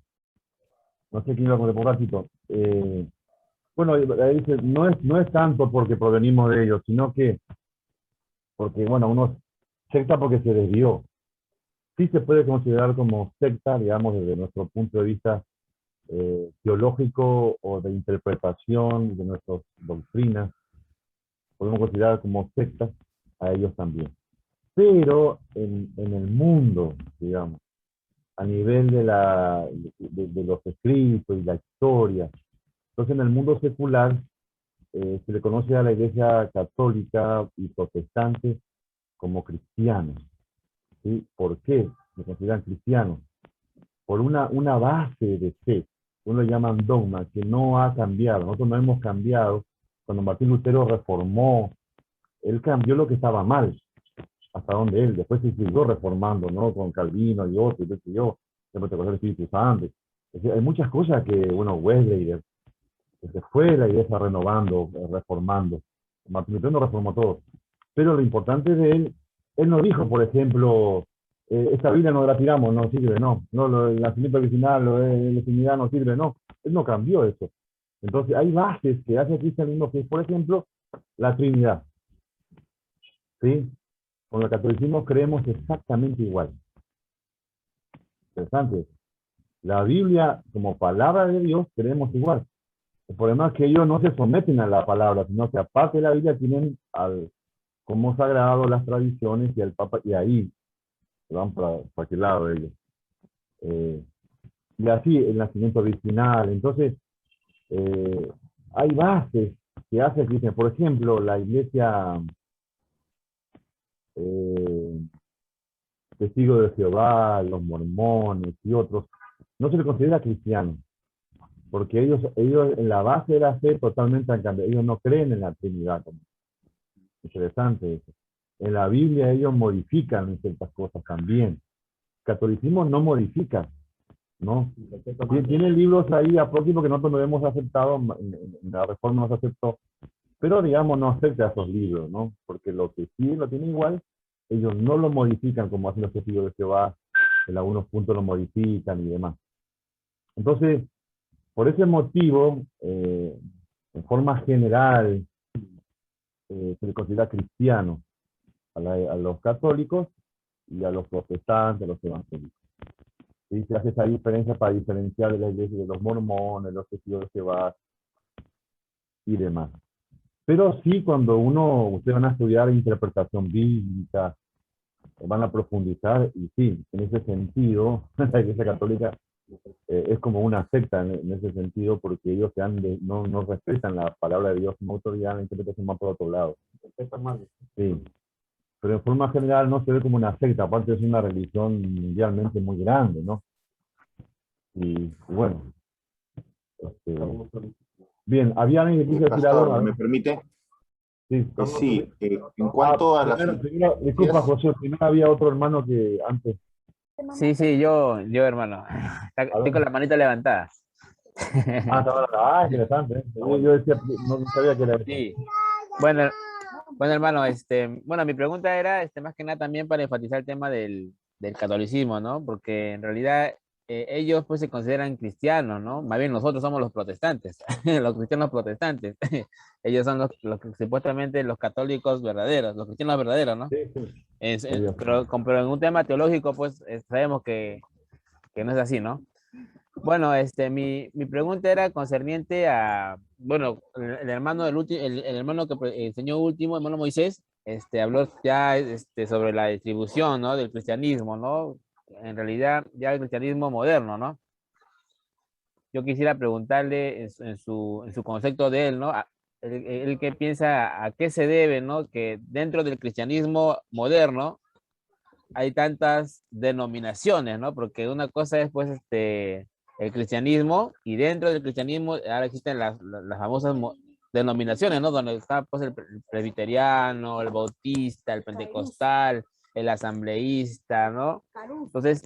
No sé quién iba a responder por un ratito. Bueno, ahí dice, no es tanto porque provenimos de ellos, sino que porque, bueno, uno secta porque se desvió. Sí se puede considerar como secta, digamos, desde nuestro punto de vista teológico o de interpretación de nuestras doctrinas. Podemos considerar como sectas a ellos también. Pero en el mundo, digamos, a nivel de los escritos y la historia, entonces en el mundo secular se le conoce a la Iglesia católica y protestante como cristianos. ¿Sí? ¿Por qué se consideran cristianos? Por una base de fe, uno lo llaman dogma, que no ha cambiado. Nosotros no hemos cambiado. Cuando Martín Lutero reformó, él cambió lo que estaba mal, hasta donde él, después se siguió reformando, ¿no? Con Calvino y otros, siempre te conoce el Espíritu Santo. Es decir, hay muchas cosas que, bueno, Wesley, se fue la iglesia renovando, reformando. Martín Lutero no reformó todo. Pero lo importante de él no dijo, por ejemplo, esta Biblia no la tiramos, no sirve, no. El nacimiento original, la Trinidad no sirve, no. Él no cambió eso. Entonces hay bases que hace el cristianismo, que es, por ejemplo, la Trinidad. ¿Sí? Con el catolicismo creemos exactamente igual. Interesante. La Biblia, como palabra de Dios, creemos igual. El problema es que ellos no se someten a la palabra, sino que aparte de la Biblia tienen como sagrado las tradiciones y al Papa, y ahí se van para aquel lado de ellos. Y así el nacimiento original. Entonces, hay bases que hace que, por ejemplo, la iglesia Testigos de Jehová, los mormones y otros, no se les considera cristianos, porque ellos en la base de la fe totalmente han cambiado. Ellos no creen en la Trinidad. Interesante eso. En la Biblia ellos modifican ciertas cosas también. El catolicismo no modifica, ¿no? Tiene libros ahí próximos que nosotros no hemos aceptado, en la reforma no se aceptó, pero digamos no acepta esos libros, ¿no? Porque lo que sí lo tienen igual, ellos no lo modifican como hacen los testigos de Jehová, algunos puntos lo modifican y demás. Entonces, por ese motivo, en forma general, se le considera cristiano a los católicos y a los protestantes, a los evangélicos. ¿Sí? Se hace esa diferencia para diferenciar de la iglesia de los mormones, los testigos de Jehová y demás. Pero sí, cuando ustedes van a estudiar interpretación bíblica, van a profundizar, y sí, en ese sentido, la Iglesia Católica es como una secta en ese sentido, porque ellos no respetan la palabra de Dios como autoridad, la interpretación más por otro lado. Sí. Pero en forma general no se ve como una secta, aparte es una religión mundialmente muy grande, ¿no? Y bueno. Bien, había alguien que quiso decir algo. ¿Me permite? Sí, sí, en cuanto a disculpa, José, primero había otro hermano que antes. Sí, yo, hermano. Estoy con la manita levantada. Interesante. Yo decía, no sabía que era eso. Sí. Bueno, hermano, mi pregunta era, más que nada también para enfatizar el tema del catolicismo, ¿no? Porque en realidad ellos pues se consideran cristianos, ¿no? Más bien nosotros somos los protestantes, los cristianos protestantes. Ellos son los que supuestamente los católicos verdaderos, los cristianos verdaderos, ¿no? Pero en un tema teológico, pues sabemos que no es así, ¿no? Bueno, mi pregunta era concerniente a, bueno, el hermano el hermano que enseñó último, hermano Moisés, habló ya sobre la distribución, ¿no? Del cristianismo, ¿no? En realidad, ya el cristianismo moderno, ¿no? Yo quisiera preguntarle en su concepto de él, ¿no? Él que piensa a qué se debe, ¿no? Que dentro del cristianismo moderno hay tantas denominaciones, ¿no? Porque una cosa es, pues, el cristianismo, y dentro del cristianismo ahora existen las famosas denominaciones, ¿no? Donde está, pues, el presbiteriano, el bautista, el pentecostal, el asambleísta, ¿no? Entonces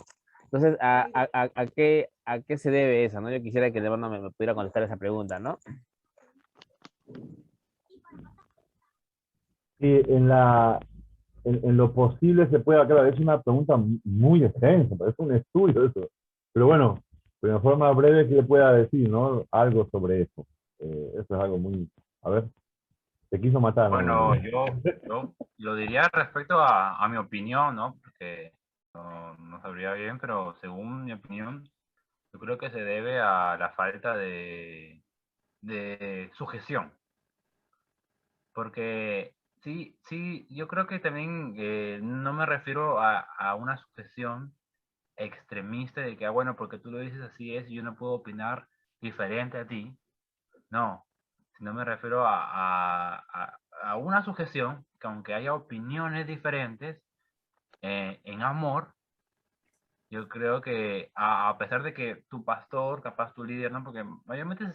¿a qué se debe eso, no? Yo quisiera que el hermano me pudiera contestar esa pregunta, ¿no? Sí, en lo posible se puede aclarar. Es una pregunta muy extensa, parece un estudio eso. Pero bueno, de forma breve que le pueda decir, ¿no? Algo sobre eso. Eso es algo muy... A ver, te quiso matar. Bueno, ¿no? yo lo diría respecto a mi opinión, ¿no? Porque no sabría bien, pero según mi opinión, yo creo que se debe a la falta de sujeción. Porque sí, yo creo que también no me refiero a una sujeción extremista de que, bueno, porque tú lo dices así es, yo no puedo opinar diferente a ti. No, sino me refiero a una sujeción que, aunque haya opiniones diferentes, en amor, yo creo que a pesar de que tu pastor, capaz tu líder, ¿no? Porque mayormente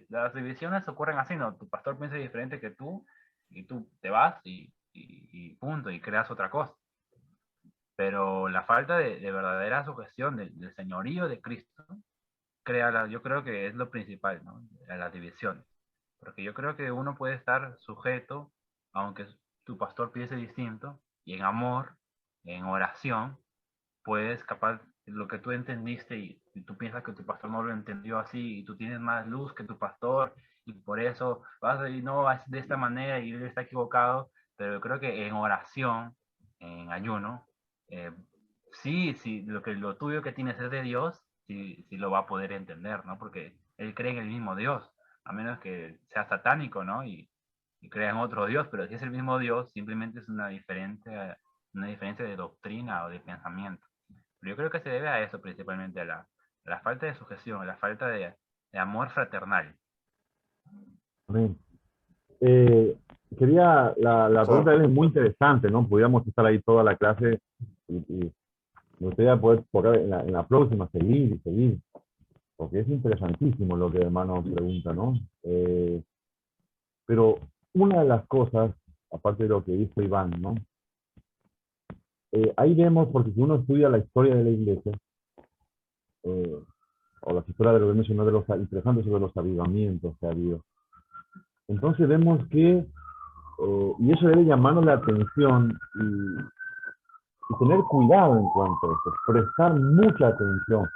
las divisiones ocurren así, ¿no? Tu pastor piensa diferente que tú y tú te vas y punto, y creas otra cosa. Pero la falta de verdadera sujeción del señorío de Cristo yo creo que es lo principal, ¿no? Las divisiones. Porque yo creo que uno puede estar sujeto, aunque tu pastor piense distinto, y en amor, en oración, puedes capaz lo que tú entendiste y tú piensas que tu pastor no lo entendió así y tú tienes más luz que tu pastor y por eso vas a decir, no, es de esta manera y él está equivocado, pero yo creo que en oración, en ayuno, sí, lo tuyo que tienes es de Dios, sí lo va a poder entender, ¿no? Porque él cree en el mismo Dios, a menos que sea satánico, ¿no? Y crea en otro Dios, pero si es el mismo Dios, simplemente es una diferencia de doctrina o de pensamiento. Pero yo creo que se debe a eso principalmente, a la falta de sujeción, a la falta de amor fraternal. Quería, la pregunta de él es muy interesante, ¿no? Podríamos estar ahí toda la clase y me gustaría poder tocar en la próxima, seguir, porque es interesantísimo lo que el hermano pregunta, ¿no? Pero una de las cosas, aparte de lo que dijo Iván, ¿no? Ahí vemos, porque si uno estudia la historia de la iglesia, o las historias de lo que mencionó de los interesantes sobre los avivamientos que ha habido, entonces vemos que, y eso debe llamarnos la atención, y tener cuidado en cuanto a eso, prestar mucha atención.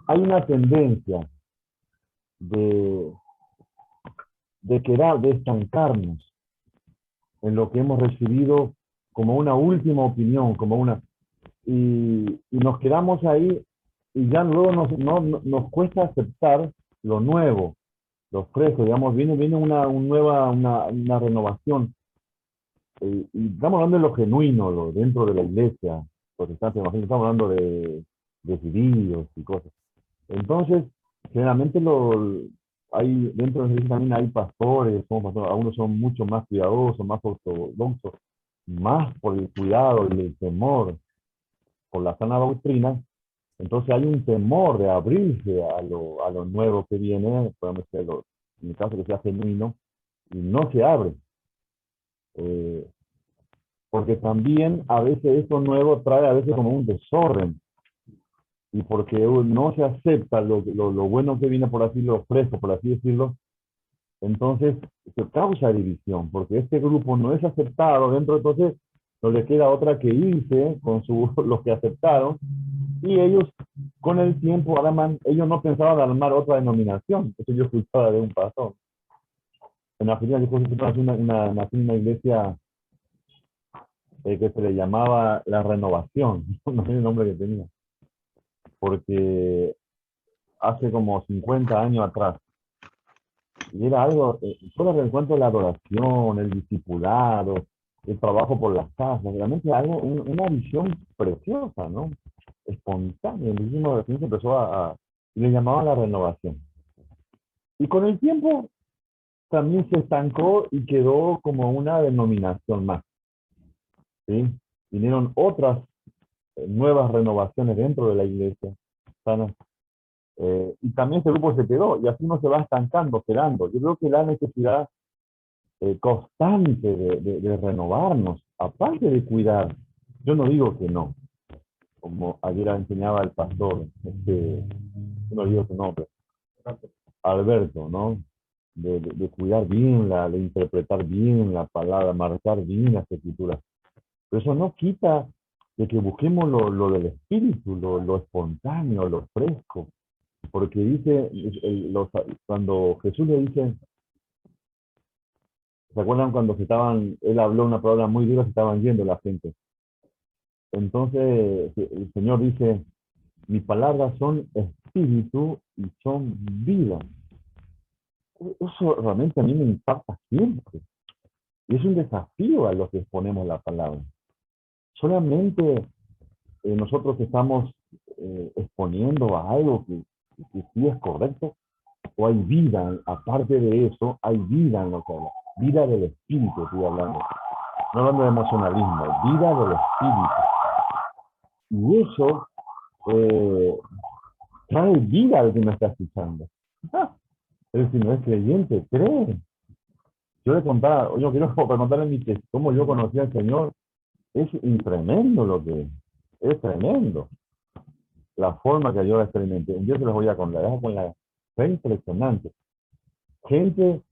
Hay una tendencia de estancarnos en lo que hemos recibido como una última opinión, y nos quedamos ahí y ya luego nos cuesta aceptar lo nuevo, lo fresco, digamos, viene una renovación. Y estamos hablando de lo genuino, dentro de la iglesia protestante, estamos hablando de judíos y cosas. Entonces, generalmente hay, dentro de la iglesia también hay pastores, algunos son mucho más cuidadosos, más ortodoxos, más por el cuidado y el temor por la sana doctrina. Entonces hay un temor de abrirse a lo nuevo que viene, podemos decirlo, en el caso que sea genuino, y no se abre. Porque también a veces esto nuevo trae a veces como un desorden. Y porque no se acepta lo bueno que viene, por así lo fresco, por así decirlo, entonces se causa división, porque este grupo no es aceptado dentro, entonces no le queda otra que irse con los que aceptaron, y ellos con el tiempo ellos no pensaban armar otra denominación. Eso yo escuchaba de un pastor. En Argentina yo nací en una iglesia que se le llamaba La Renovación, no sé el nombre que tenía, porque hace como 50 años atrás, y era algo, todo el encuentro de la adoración, el discipulado, el trabajo por las casas, realmente algo, una visión preciosa, ¿no? Espontánea. El mismo de se empezó y le llamaban La Renovación. Y con el tiempo también se estancó y quedó como una denominación más, ¿sí? Vinieron otras nuevas renovaciones dentro de la iglesia sana. Y también ese grupo se quedó, y así uno se va estancando, quedando. Yo creo que la necesidad constante de renovarnos, aparte de cuidar, yo no digo que no, como ayer enseñaba el pastor, yo no digo que no, pero Alberto, ¿no? De cuidar bien, de interpretar bien la palabra, marcar bien las escrituras. Pero eso no quita de que busquemos lo del espíritu, lo espontáneo, lo fresco. Porque dice, cuando Jesús le dice, ¿se acuerdan cuando él habló una palabra muy dura, se estaban yendo la gente? Entonces el Señor dice, mis palabras son espíritu y son vida. Eso realmente a mí me impacta siempre. Y es un desafío a los que exponemos la palabra. Solamente nosotros estamos exponiendo a algo que sí es correcto, o hay vida, aparte de eso, hay vida en lo que habla. Vida del espíritu, estoy hablando. No hablando de emocionalismo, vida del espíritu. Y eso trae vida al que me está escuchando. Él si no es creyente, cree. Yo quiero contarle cómo yo conocí al Señor. Es tremendo lo que es tremendo. La forma que yo la experimenté. Un día se los voy a contar. Fue impresionante. Gente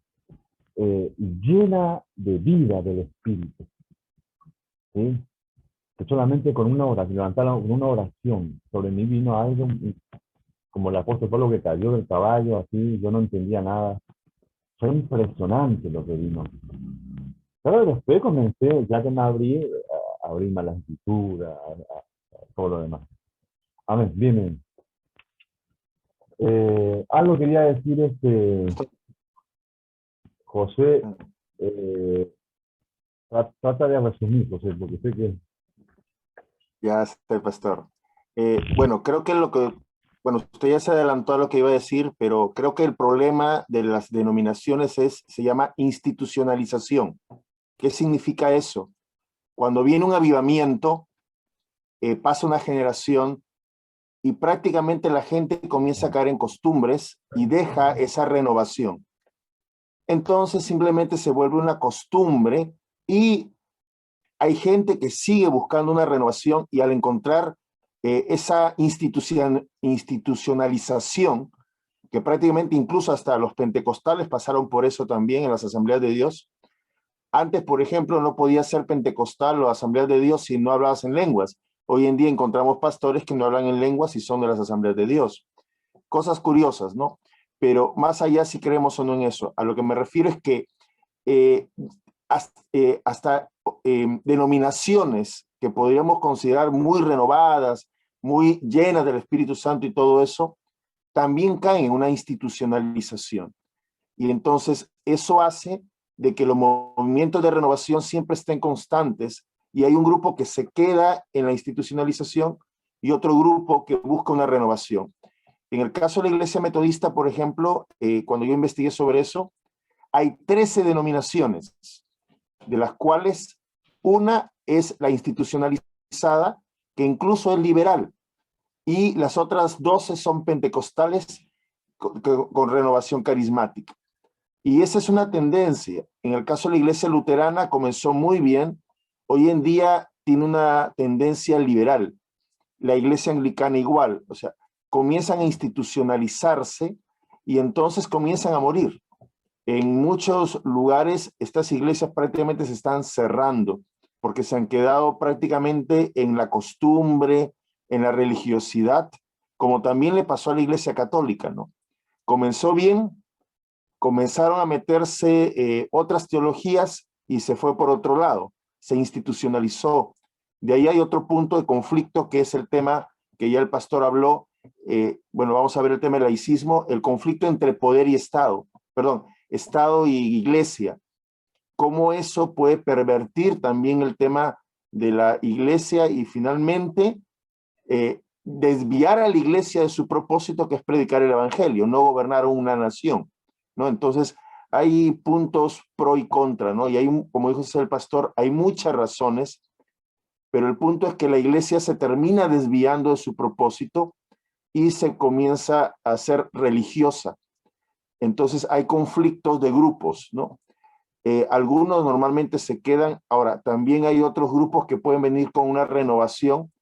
llena de vida del Espíritu. ¿Sí? Que solamente con una oración, levantaron una oración. Sobre mí vino algo como el apóstol Pablo que cayó del caballo, así, yo no entendía nada. Fue impresionante lo que vino. Pero después comencé, ya que me abrí más la escritura, todo lo demás. Amén, bien. Algo quería decir, José, trata de resumir, José, porque sé que... Ya está, pastor. Bueno, creo que usted ya se adelantó a lo que iba a decir, pero creo que el problema de las denominaciones se llama institucionalización. ¿Qué significa eso? Cuando viene un avivamiento, pasa una generación y prácticamente la gente comienza a caer en costumbres y deja esa renovación. Entonces simplemente se vuelve una costumbre y hay gente que sigue buscando una renovación y al encontrar esa institucionalización, que prácticamente incluso hasta los pentecostales pasaron por eso también en las asambleas de Dios, Antes, por ejemplo, no podías ser pentecostal o Asamblea de Dios si no hablabas en lenguas. Hoy en día encontramos pastores que no hablan en lenguas y son de las Asambleas de Dios. Cosas curiosas, ¿no? Pero más allá si creemos o no en eso, a lo que me refiero es que hasta denominaciones que podríamos considerar muy renovadas, muy llenas del Espíritu Santo y todo eso, también caen en una institucionalización. Y entonces eso hace de que los movimientos de renovación siempre estén constantes y hay un grupo que se queda en la institucionalización y otro grupo que busca una renovación. En el caso de la Iglesia Metodista, por ejemplo, cuando yo investigué sobre eso, hay 13 denominaciones, de las cuales una es la institucionalizada, que incluso es liberal, y las otras 12 son pentecostales con renovación carismática. Y esa es una tendencia. En el caso de la Iglesia Luterana comenzó muy bien, hoy en día tiene una tendencia liberal. La Iglesia Anglicana igual, o sea, comienzan a institucionalizarse y entonces comienzan a morir. En muchos lugares estas iglesias prácticamente se están cerrando porque se han quedado prácticamente en la costumbre, en la religiosidad, como también le pasó a la Iglesia Católica, ¿no? Comenzó bien, comenzaron a meterse otras teologías y se fue por otro lado, se institucionalizó. De ahí hay otro punto de conflicto que es el tema que ya el pastor habló. Bueno, vamos a ver el tema del laicismo, el conflicto entre poder y Estado, perdón, Estado y Iglesia. Cómo eso puede pervertir también el tema de la Iglesia y finalmente desviar a la Iglesia de su propósito, que es predicar el Evangelio, no gobernar una nación, ¿no? Entonces, hay puntos pro y contra, ¿no? Y hay, como dijo el pastor, hay muchas razones, pero el punto es que la Iglesia se termina desviando de su propósito y se comienza a ser religiosa. Entonces hay conflictos de grupos, ¿no? Algunos normalmente se quedan. Ahora, también hay otros grupos que pueden venir con una renovación,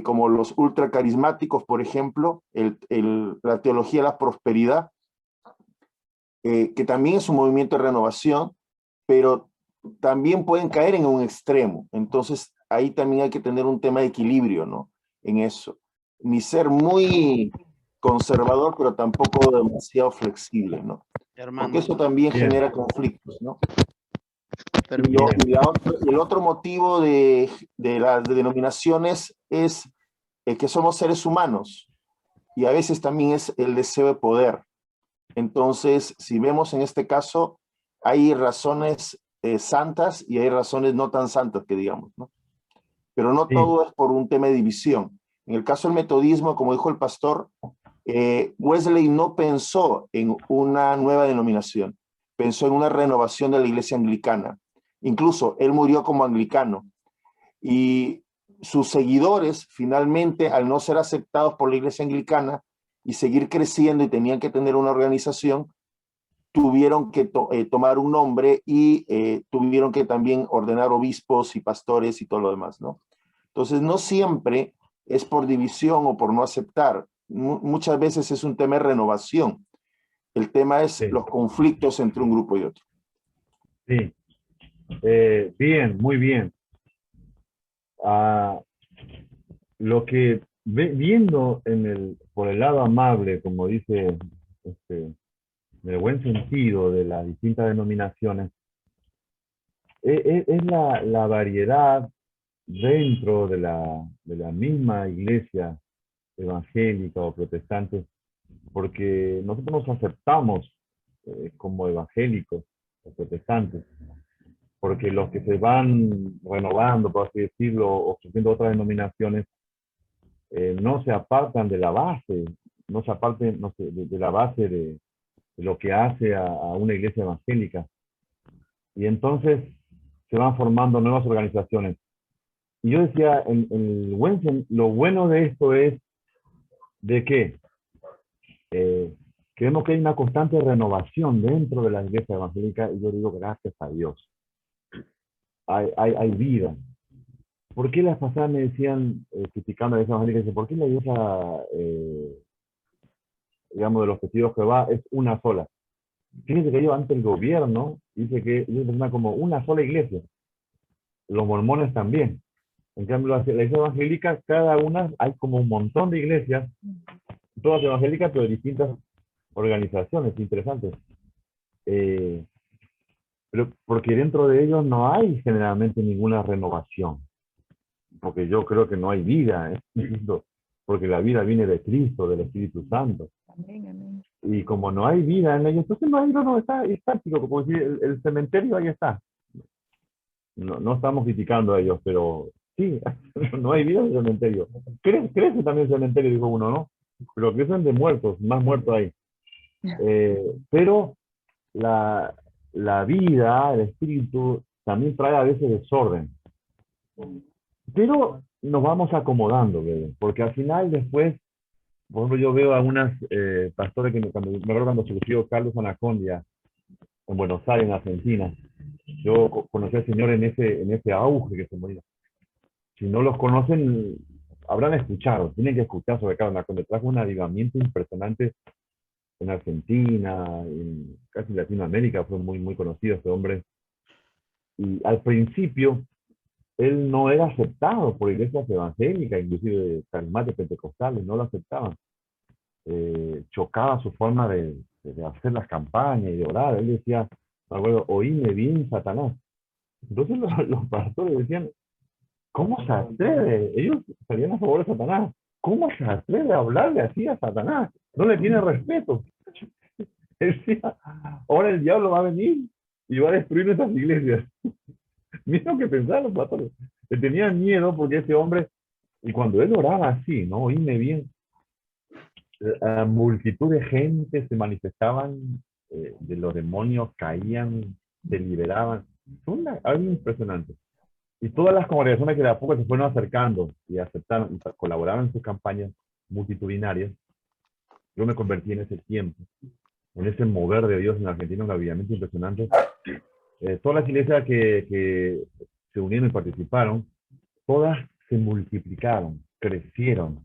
como los ultracarismáticos, por ejemplo, la teología de la prosperidad, que también es un movimiento de renovación, pero también pueden caer en un extremo. Entonces, ahí también hay que tener un tema de equilibrio, ¿no? En eso. Ni ser muy conservador, pero tampoco demasiado flexible, ¿no? Hermano. Porque eso también genera conflictos, ¿no? Y el otro motivo de las denominaciones es que somos seres humanos y a veces también es el deseo de poder. Entonces, si vemos en este caso, hay razones santas y hay razones no tan santas, que digamos, ¿no? Pero no todo es por un tema de división. En el caso del metodismo, como dijo el pastor, Wesley no pensó en una nueva denominación, pensó en una renovación de la iglesia anglicana. Incluso él murió como anglicano y sus seguidores finalmente, al no ser aceptados por la iglesia anglicana y seguir creciendo y tenían que tener una organización, tuvieron que tomar un nombre y tuvieron que también ordenar obispos y pastores y todo lo demás, ¿no? Entonces no siempre es por división o por no aceptar. Muchas veces es un tema de renovación. El tema es los conflictos entre un grupo y otro. Sí. Bien, muy bien. Lo que viendo por el lado amable, como dice, en el buen sentido de las distintas denominaciones, es la variedad dentro de la misma iglesia evangélica o protestante, porque nosotros nos aceptamos como evangélicos o protestantes, porque los que se van renovando, por así decirlo, o surgiendo otras denominaciones, no se apartan de la base, no se apartan de la base de lo que hace a una iglesia evangélica. Y entonces se van formando nuevas organizaciones. Y yo decía, lo bueno de esto es de que creemos que hay una constante renovación dentro de la iglesia evangélica, y yo digo gracias a Dios. Hay vida. ¿Por qué las pasadas me decían, criticando a la iglesia evangélica, por qué la iglesia, digamos, de los testigos de Jehová es una sola? Fíjense que ellos ante el gobierno, dice que ellos tenían como una sola iglesia. Los mormones también. En cambio, las iglesias evangélicas, cada una, hay como un montón de iglesias, todas evangélicas, pero de distintas organizaciones interesantes. Pero porque dentro de ellos no hay generalmente ninguna renovación. Porque yo creo que no hay vida, porque la vida viene de Cristo, del Espíritu Santo. Amén, amén. Y como no hay vida en ellos, entonces no hay, no, está estático, como decir, el cementerio ahí está. No estamos criticando a ellos, pero sí, no hay vida en el cementerio. Crece también el cementerio, dijo uno, ¿no? Pero crecen de muertos, más muertos hay. Pero la vida, el espíritu, también trae a veces desorden. Pero nos vamos acomodando, ¿verdad? Porque al final después, por ejemplo, yo veo a algunas pastores que me acuerdo cuando surgió Carlos Anacondia en Buenos Aires, en Argentina. Yo conocí al Señor en ese auge que se moría. Si no los conocen, habrán escuchado, tienen que escuchar sobre Carlos Anacondia. Trajo un avivamiento impresionante en Argentina, en casi Latinoamérica, fue muy, muy conocido este hombre. Y al principio, él no era aceptado por iglesias evangélicas, inclusive carismáticas pentecostales, no lo aceptaban. Chocaba su forma de hacer las campañas y de orar. Él decía, bueno, oíme bien, Satanás. Entonces los pastores decían, ¿cómo se atreve? Ellos salían a favor de Satanás. ¿Cómo se atreve a hablarle así a Satanás? No le tiene respeto. Decía, ahora el diablo va a venir y va a destruir nuestras iglesias. Mira lo que pensaban los pastores. Le tenían miedo porque ese hombre, y cuando él oraba así, ¿no? Oíme bien, la multitud de gente se manifestaban, de los demonios caían, se liberaban. Fue algo impresionante. Y todas las congregaciones que de a poco se fueron acercando y aceptaron y colaboraron en sus campañas multitudinarias, yo me convertí en ese tiempo, en ese mover de Dios en Argentina, un avivamiento impresionante. Todas las iglesias que se unieron y participaron, todas se multiplicaron, crecieron,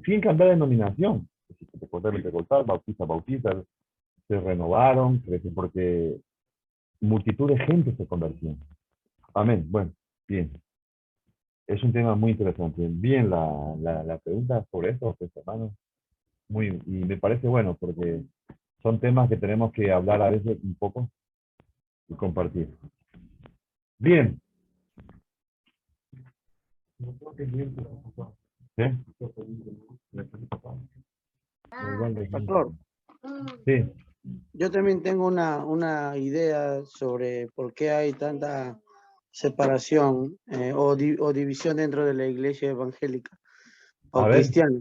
sin cambiar de denominación. Pentecostal, bautista, se renovaron, crecieron, porque multitud de gente se convirtió. Amén. Bueno, bien. Es un tema muy interesante. Bien, la pregunta sobre esto, pues, hermano, y me parece bueno, porque son temas que tenemos que hablar a veces un poco y compartir. Bien. ¿Sí? Pastor, sí. Yo también tengo una idea sobre por qué hay tanta separación o división dentro de la iglesia evangélica o cristiana.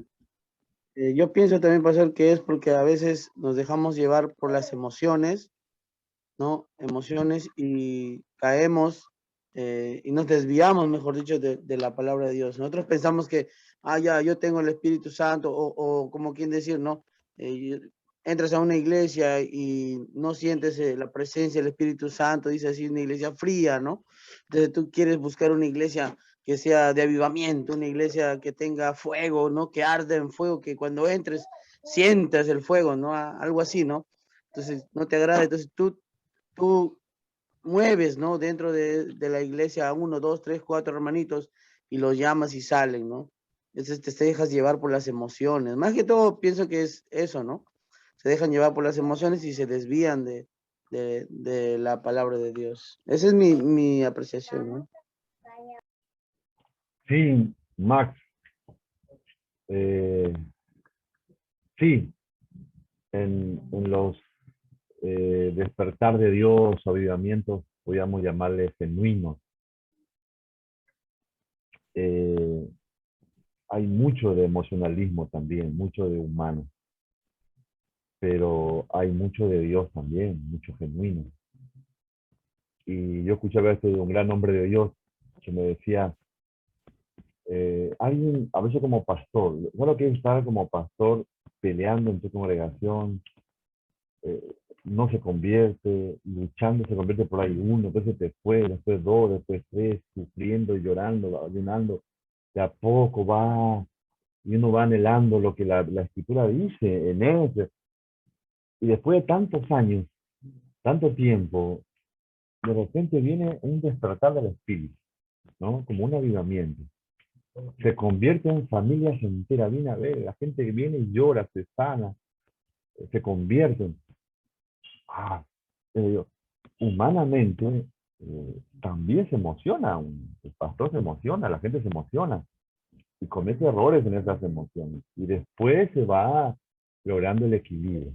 Yo pienso también, pastor, que es porque a veces nos dejamos llevar por las emociones, ¿no? Emociones, y caemos y nos desviamos, mejor dicho, de la palabra de Dios. Nosotros pensamos que, ya, yo tengo el Espíritu Santo, o como quien decir, ¿no? Entras a una iglesia y no sientes la presencia del Espíritu Santo, dice así, una iglesia fría, ¿no? Entonces tú quieres buscar una iglesia que sea de avivamiento, una iglesia que tenga fuego, ¿no? Que arde en fuego, que cuando entres sientas el fuego, ¿no? Algo así, ¿no? Entonces no te agrada, entonces tú mueves, ¿no? Dentro de la iglesia a 1, 2, 3, 4 hermanitos y los llamas y salen, ¿no? Entonces te dejas llevar por las emociones. Más que todo pienso que es eso, ¿no? Se dejan llevar por las emociones y se desvían de la palabra de Dios. Esa es mi apreciación, ¿no? Sí, Max. Sí, en los despertar de Dios, avivamientos, podríamos llamarle genuinos. Hay mucho de emocionalismo también, mucho de humano, pero hay mucho de Dios también, mucho genuino. Y yo escuchaba esto de un gran hombre de Dios que me decía, alguien, a veces como pastor, no lo que es estar como pastor peleando en tu congregación, no se convierte, luchando, se convierte por ahí uno, después después 2, después 3, sufriendo y llorando, ayunando, de a poco va, y uno va anhelando lo que la Escritura dice en él. Y después de tantos años, tanto tiempo, de repente viene un despertar del espíritu, ¿no? Como un avivamiento. Se convierte en familias enteras. Viene a ver, la gente que viene y llora, se sana, se convierten. Humanamente también se emociona, el pastor se emociona, la gente se emociona y comete errores en esas emociones. Y después se va logrando el equilibrio.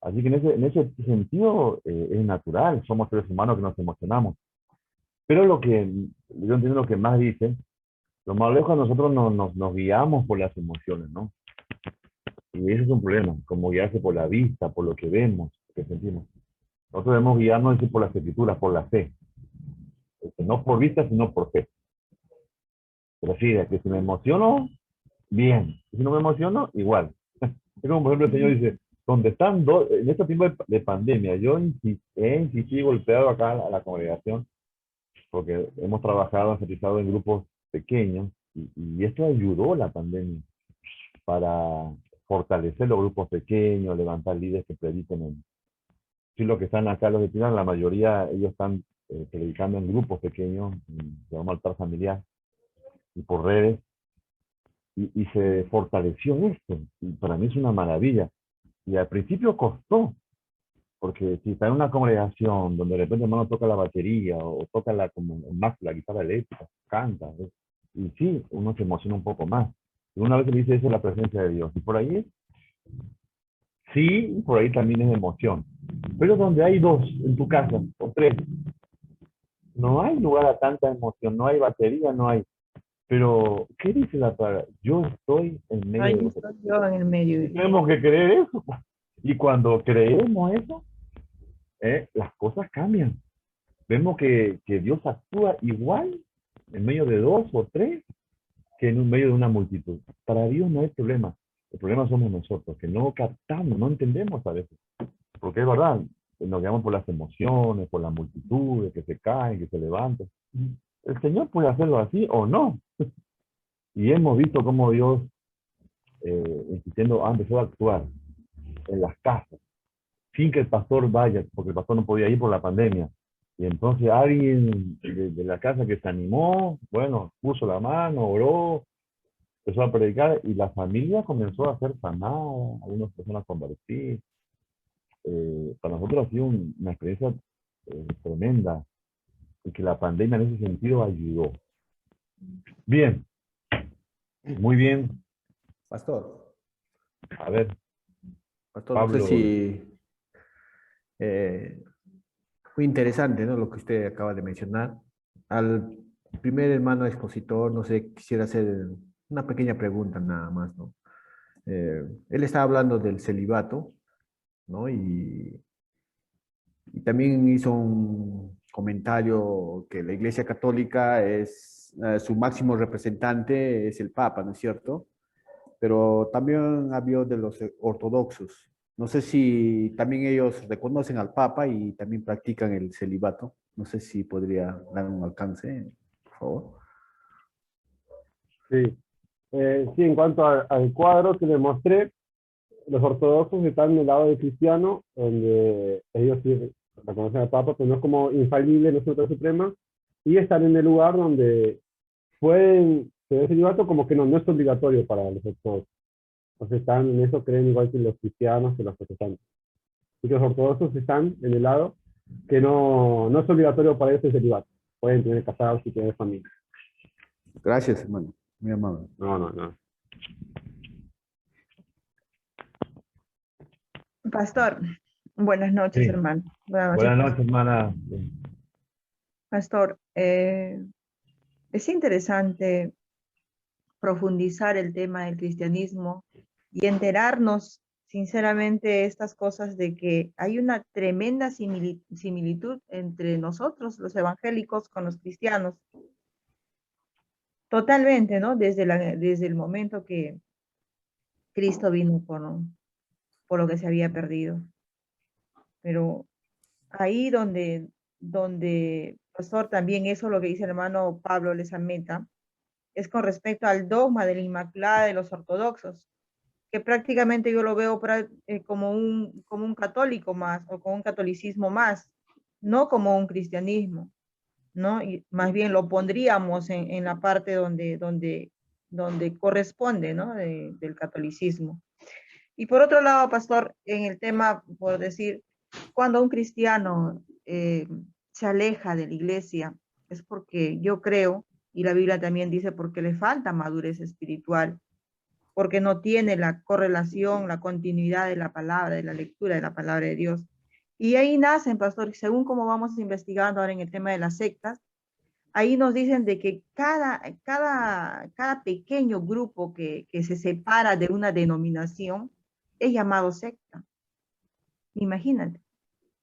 Así que en ese sentido es natural, somos seres humanos que nos emocionamos. Pero yo entiendo lo que más dicen, lo más lejos nosotros nos guiamos por las emociones, ¿no? Y ese es un problema, como guiarse por la vista, por lo que vemos, lo que sentimos. Nosotros debemos guiarnos por las escrituras, por la fe. No por vista, sino por fe. Pero sí, que si me emociono, bien. Y si no me emociono, igual. Es como, por ejemplo, el Señor dice, donde están dos, en este tiempo de pandemia, yo he insistido y golpeado acá a la congregación, porque hemos trabajado, enfatizado en grupos pequeños, y esto ayudó la pandemia para fortalecer los grupos pequeños, levantar líderes que prediquen. Sí, los que están acá, los de Pinar, la mayoría, ellos están predicando en grupos pequeños, se llama altar familiar, y por redes, y se fortaleció esto, y para mí es una maravilla. Y al principio costó, porque si está en una congregación donde de repente hermano toca la batería o toca como más la guitarra eléctrica, canta, y sí, uno se emociona un poco más. Y una vez le dice eso, la presencia de Dios. Y por ahí, sí, por ahí también es emoción. Pero donde hay dos en tu casa, o tres, no hay lugar a tanta emoción, no hay batería, no hay. Pero, ¿qué dice la palabra? Yo estoy en medio Ahí de los... estoy yo en el medio. Tenemos que creer eso. Y cuando creemos eso, las cosas cambian. Vemos que Dios actúa igual en medio de dos o tres que en medio de una multitud. Para Dios no hay problema. El problema somos nosotros, que no captamos, no entendemos a veces. Porque es verdad, nos guiamos por las emociones, por las multitudes, que se caen, que se levantan. El Señor puede hacerlo así o no. Y hemos visto cómo Dios, empezó a actuar en las casas, sin que el pastor vaya, porque el pastor no podía ir por la pandemia. Y entonces alguien de la casa que se animó, bueno, puso la mano, oró, empezó a predicar y la familia comenzó a ser sanada, algunas personas convertidas. Para nosotros ha sido una experiencia tremenda y que la pandemia en ese sentido ayudó. Bien, muy bien. Pastor. A ver. Pastor, Pablo. no sé si fue interesante, ¿no? Lo que usted acaba de mencionar. Al primer hermano expositor, no sé, quisiera hacer una pequeña pregunta nada más, ¿no? Él estaba hablando del celibato, ¿no? Y también hizo un comentario que la Iglesia Católica es, su máximo representante es el Papa, ¿no es cierto? Pero también habló de los ortodoxos. No sé si también ellos reconocen al Papa y también practican el celibato. No sé si podría dar un alcance, por favor. Sí, sí, en cuanto al cuadro que le mostré, los ortodoxos están del lado del cristiano, donde ellos sí reconocen al Papa, pero no es como infalible, no es autoridad suprema, y están en el lugar donde pueden tener celibato, como que no es obligatorio para los ortodoxos. Entonces están en eso, creen igual que los cristianos, que los protestantes. Y que los ortodoxos están en el lado que no es obligatorio para ellos el celibato. Pueden tener casados y tener familia. Gracias, hermano. Muy amable. No. Pastor, buenas noches, Sí. hermano. Buenas noches, hermana. Pastor, es interesante profundizar el tema del cristianismo y enterarnos sinceramente estas cosas de que hay una tremenda similitud entre nosotros, los evangélicos, con los cristianos. Totalmente, ¿no? Desde el momento que Cristo vino por lo que se había perdido. Pero ahí donde, pastor, también eso lo que dice el hermano Pablo Lezameta, es con respecto al dogma de la Inmaculada de los ortodoxos. que prácticamente yo lo veo como un católico más, o como un catolicismo más, no como un cristianismo, ¿no? Y más bien lo pondríamos en la parte donde corresponde, ¿no? Del catolicismo. Y por otro lado, pastor, en el tema, por decir, cuando un cristiano se aleja de la iglesia, es porque yo creo, y la Biblia también dice, porque le falta madurez espiritual, porque no tiene la correlación, la continuidad de la palabra, de la lectura de la palabra de Dios. Y ahí nacen, pastor, según como vamos investigando ahora en el tema de las sectas, ahí nos dicen de que cada pequeño grupo que se separa de una denominación es llamado secta. Imagínate.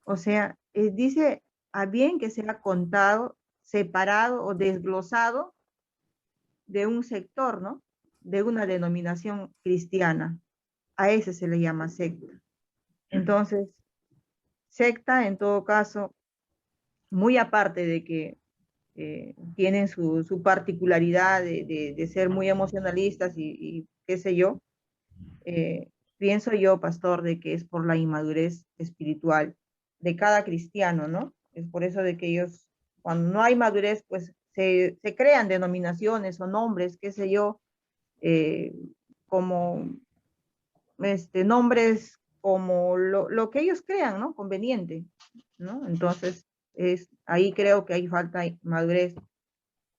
O sea, dice a bien que sea contado, separado o desglosado de un sector, ¿no? De una denominación cristiana. A ese se le llama secta. Entonces, secta en todo caso, muy aparte de que tienen su particularidad de ser muy emocionalistas y qué sé yo, pienso yo, pastor, de que es por la inmadurez espiritual de cada cristiano, ¿no? Es por eso de que ellos, cuando no hay madurez, pues se crean denominaciones o nombres, qué sé yo, como nombres como lo que ellos crean, ¿no? Conveniente, ¿no? Entonces, ahí creo que hay falta de madurez,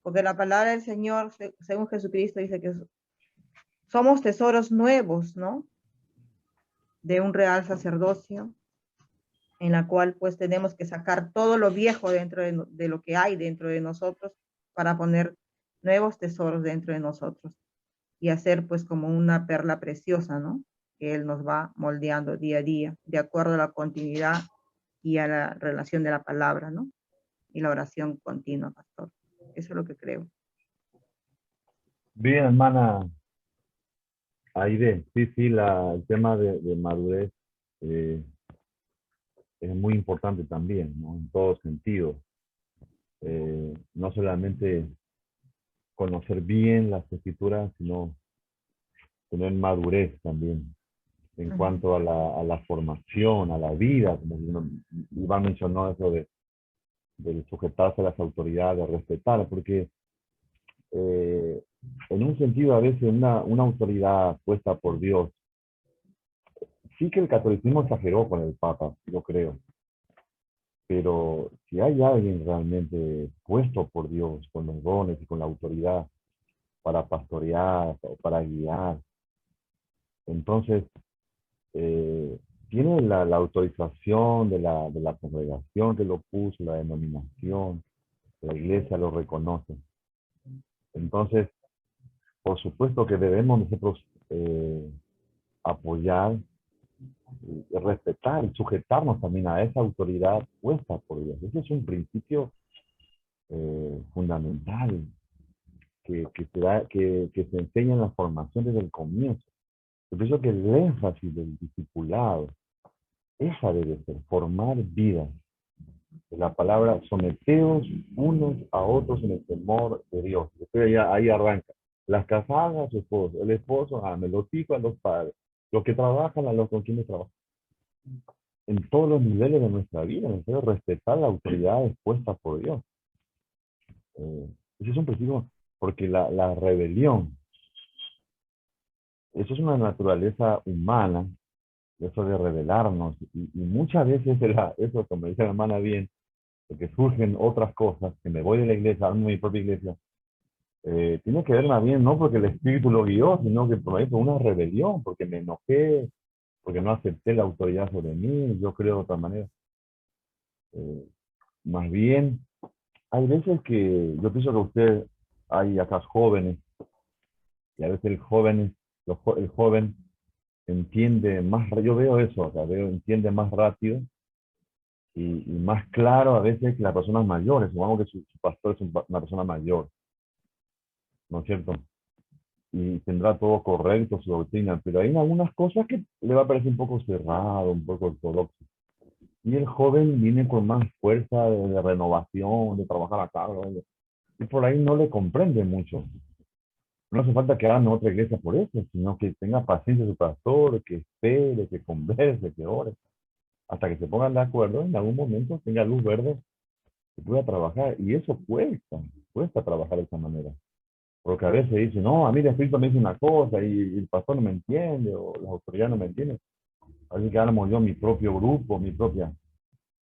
porque la palabra del Señor, según Jesucristo, dice que somos tesoros nuevos, ¿no? De un real sacerdocio, en la cual pues tenemos que sacar todo lo viejo dentro de lo que hay dentro de nosotros para poner nuevos tesoros dentro de nosotros y hacer pues como una perla preciosa, ¿no? Que Él nos va moldeando día a día, de acuerdo a la continuidad y a la relación de la palabra, ¿no? Y la oración continua, pastor. Eso es lo que creo. Bien, hermana Aide, sí, el tema de madurez es muy importante también, ¿no? En todo sentido. No solamente conocer bien las escrituras, sino tener madurez también en cuanto a la formación, a la vida, como Iván mencionó eso de sujetarse a las autoridades, de respetar, porque en un sentido a veces una autoridad puesta por Dios, sí que el catolicismo exageró con el Papa, yo creo, pero si hay alguien realmente puesto por Dios, con los dones y con la autoridad para pastorear o para guiar, entonces tiene la autorización de la congregación que lo puso, la denominación, la iglesia lo reconoce. Entonces, por supuesto que debemos nosotros apoyar, respetar y sujetarnos también a esa autoridad puesta por Dios. Ese es un principio fundamental que se enseña en la formación desde el comienzo. Yo pienso que el énfasis del discipulado, esa debe ser, formar vidas. La palabra someteos unos a otros en el temor de Dios. Después ahí arranca. Las casadas a su esposo, el esposo a los hijos a los padres, los que trabajan a los con quienes trabajan. En todos los niveles de nuestra vida, necesitamos respetar la autoridad expuesta por Dios. Ese es un principio, porque la rebelión, eso es una naturaleza humana, eso de rebelarnos, y muchas veces eso, como dice la hermana bien, porque surgen otras cosas, que me voy de la iglesia, armo mi propia iglesia, tiene que ver más bien, no porque el Espíritu lo guió, sino que por una rebelión, porque me enojé, porque no acepté la autoridad sobre mí, yo creo de otra manera. Más bien, hay veces que yo pienso que usted, hay acá jóvenes, y a veces el joven entiende más, yo veo eso acá, entiende más rápido y más claro a veces que las personas mayores. Supongamos que su pastor es una persona mayor, ¿no es cierto? Y tendrá todo correcto, su doctrina, pero hay algunas cosas que le va a parecer un poco cerrado, un poco ortodoxo. Y el joven viene con más fuerza de renovación, de trabajar acá, y por ahí no le comprende mucho. No hace falta que hagan otra iglesia por eso, sino que tenga paciencia su pastor, que espere, que converse, que ore, hasta que se pongan de acuerdo, en algún momento tenga luz verde, que pueda trabajar. Y eso cuesta trabajar de esa manera. Porque a veces dicen, no, a mí el Espíritu me dice una cosa y el pastor no me entiende, o las autoridades no me entienden. Así que armo yo mi propio grupo, mi propia...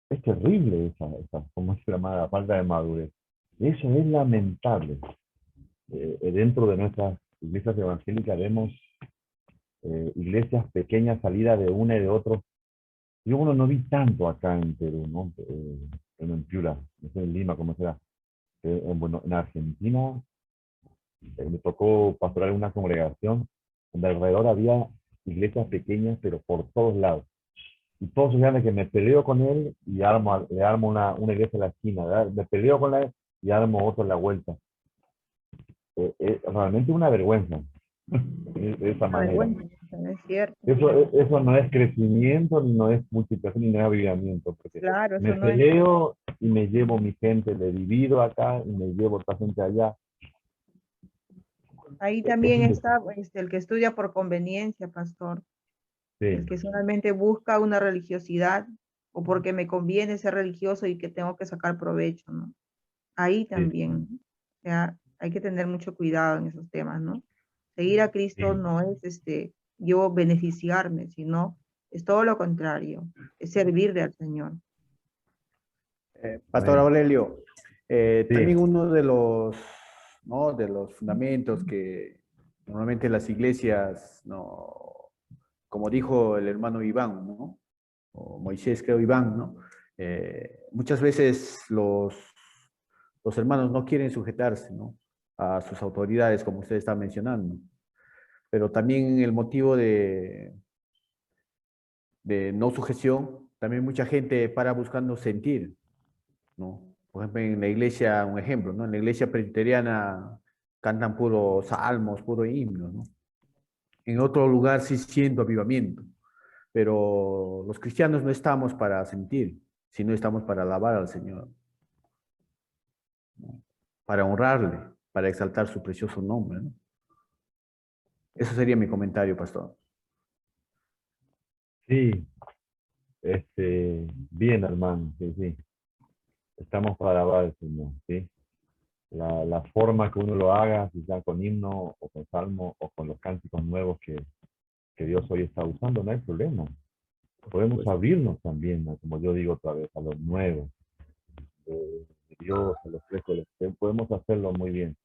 Es terrible esa ¿cómo se llama? La falta de madurez. Eso es lamentable. Dentro de nuestras iglesias evangélicas vemos iglesias pequeñas salidas de una y de otro. Yo uno no vi tanto acá en Perú, ¿no? En Piura, no sé, en Lima, como sea. Bueno, en Argentina me tocó pastorar en una congregación donde alrededor había iglesias pequeñas, pero por todos lados. Y todos se que me peleo con él y le armo una iglesia en la esquina, ¿verdad? Me peleo con él y armo otro en la vuelta. Realmente una vergüenza, de esa manera. No es cierto. Eso no es crecimiento, ni no es multiplicación, ni no es avivamiento. Porque Claro, me eso no es. peleo y me llevo mi gente, le divido acá y me llevo otra gente allá. Ahí también está el que estudia por conveniencia, pastor. Sí. El que solamente busca una religiosidad o porque me conviene ser religioso y que tengo que sacar provecho, ¿no? Ahí también, o sea, hay que tener mucho cuidado en esos temas, ¿no? Seguir a Cristo no es yo beneficiarme, sino es todo lo contrario, es servirle al Señor. Pastor Aurelio, Sí. también uno de los, ¿no?, de los fundamentos que normalmente las iglesias, ¿no?, como dijo el hermano Iván, ¿no?, o Moisés, creo, Iván, ¿no?, muchas veces los hermanos no quieren sujetarse, ¿no?, a sus autoridades, como usted está mencionando. Pero también el motivo de no sujeción, también mucha gente para buscando sentir, ¿no? Por ejemplo, en la iglesia, un ejemplo, ¿no? En la iglesia presbiteriana cantan puros salmos, puro himno, ¿no? En otro lugar sí siento avivamiento, pero los cristianos no estamos para sentir, sino estamos para alabar al Señor, ¿no?, para honrarle, para exaltar su precioso nombre, ¿no? Eso sería mi comentario, pastor. Sí, bien, hermano, sí. Estamos para alabar al Señor, ¿sí? La forma que uno lo haga, si sea con himno o con salmo o con los cánticos nuevos que Dios hoy está usando, no hay problema. Podemos abrirnos también, ¿no?, como yo digo otra vez, a los nuevos, de Dios, a los frescos, podemos hacerlo muy bien.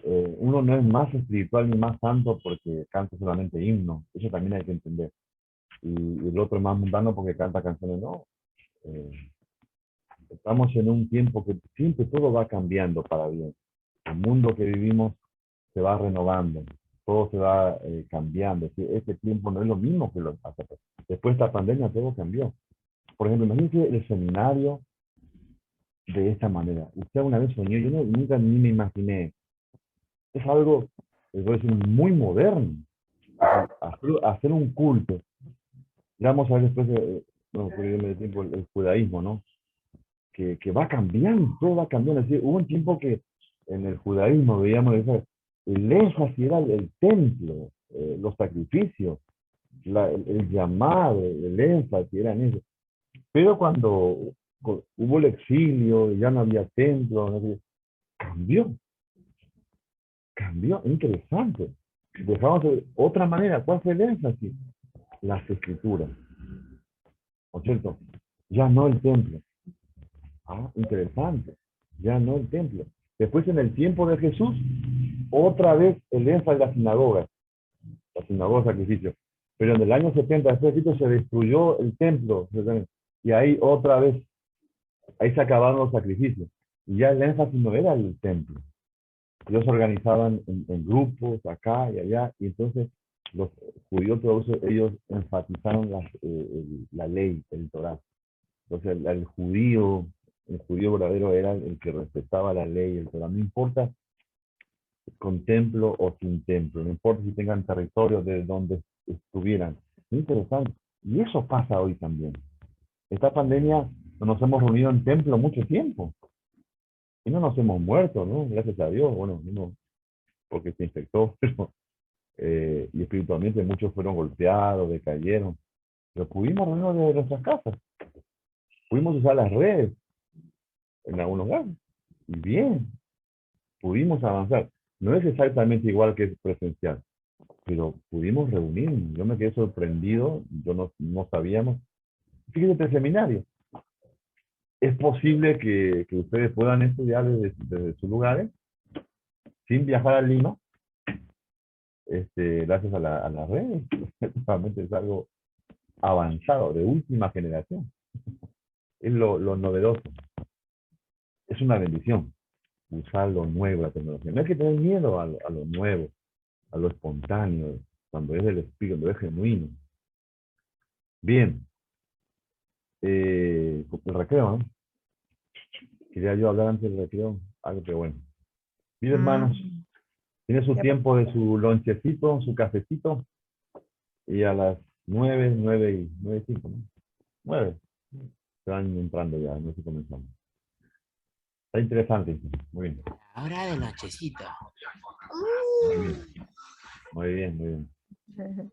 Uno no es más espiritual ni más santo porque canta solamente himno, eso también hay que entender. Y el otro es más mundano porque canta canciones, no. Estamos en un tiempo que siempre todo va cambiando para bien. El mundo que vivimos se va renovando, todo se va cambiando. Este tiempo no es lo mismo que lo hace. Después de esta pandemia todo cambió. Por ejemplo, imagínense el seminario de esta manera. Usted una vez soñó, yo nunca ni me imaginé. Es algo, les voy a decir, muy moderno. Hacer un culto. Ya vamos a ver después, el judaísmo, ¿no? Que va cambiando, todo va cambiando. Es decir, hubo un tiempo que en el judaísmo veíamos el énfasis era el templo, los sacrificios, el llamado, el énfasis era en eso. Pero cuando hubo el exilio, ya no había templo, cambió, interesante. Dejamos de otra manera. ¿Cuál fue el énfasis? Las escrituras. ¿No es cierto? Ya no el templo. Interesante. Ya no el templo. Después, en el tiempo de Jesús, otra vez el énfasis de la sinagoga sacrificio. Pero en el año 70 después de Cristo se destruyó el templo. Y ahí otra vez, ahí se acabaron los sacrificios. Y ya el énfasis no era el templo. Ellos se organizaban en grupos acá y allá. Y entonces los judíos, todos ellos enfatizaron la ley, el Torá. Entonces el judío verdadero era el que respetaba la ley, el Torá. No importa con templo o sin templo, no importa si tengan territorio de donde estuvieran. Es interesante. Y eso pasa hoy también. Esta pandemia nos hemos reunido en templo mucho tiempo. Y no nos hemos muerto, ¿no? Gracias a Dios. Bueno, porque se infectó, y espiritualmente muchos fueron golpeados, decayeron, pero pudimos reunirnos desde nuestras casas, pudimos usar las redes en algunos casos, y bien, pudimos avanzar. No es exactamente igual que presencial, pero pudimos reunirnos. Yo me quedé sorprendido, yo no sabíamos. Fíjense el seminario. Es posible que ustedes puedan estudiar desde sus lugares, sin viajar a Lima, gracias a las redes. Realmente es algo avanzado, de última generación. Es lo novedoso. Es una bendición usar lo nuevo, la tecnología. No hay que tener miedo a lo nuevo, a lo espontáneo, cuando es del espíritu, cuando es genuino. Bien. El recreo, ¿no? Quería yo hablar antes del recreo, algo que bueno. Bien, hermanos, tiene su tiempo de su lonchecito, su cafecito, y a las 9:05, ¿no? 9. Se van entrando ya, no sé si comenzamos. Está interesante, muy bien. Ahora de nochecito. Muy bien, muy bien.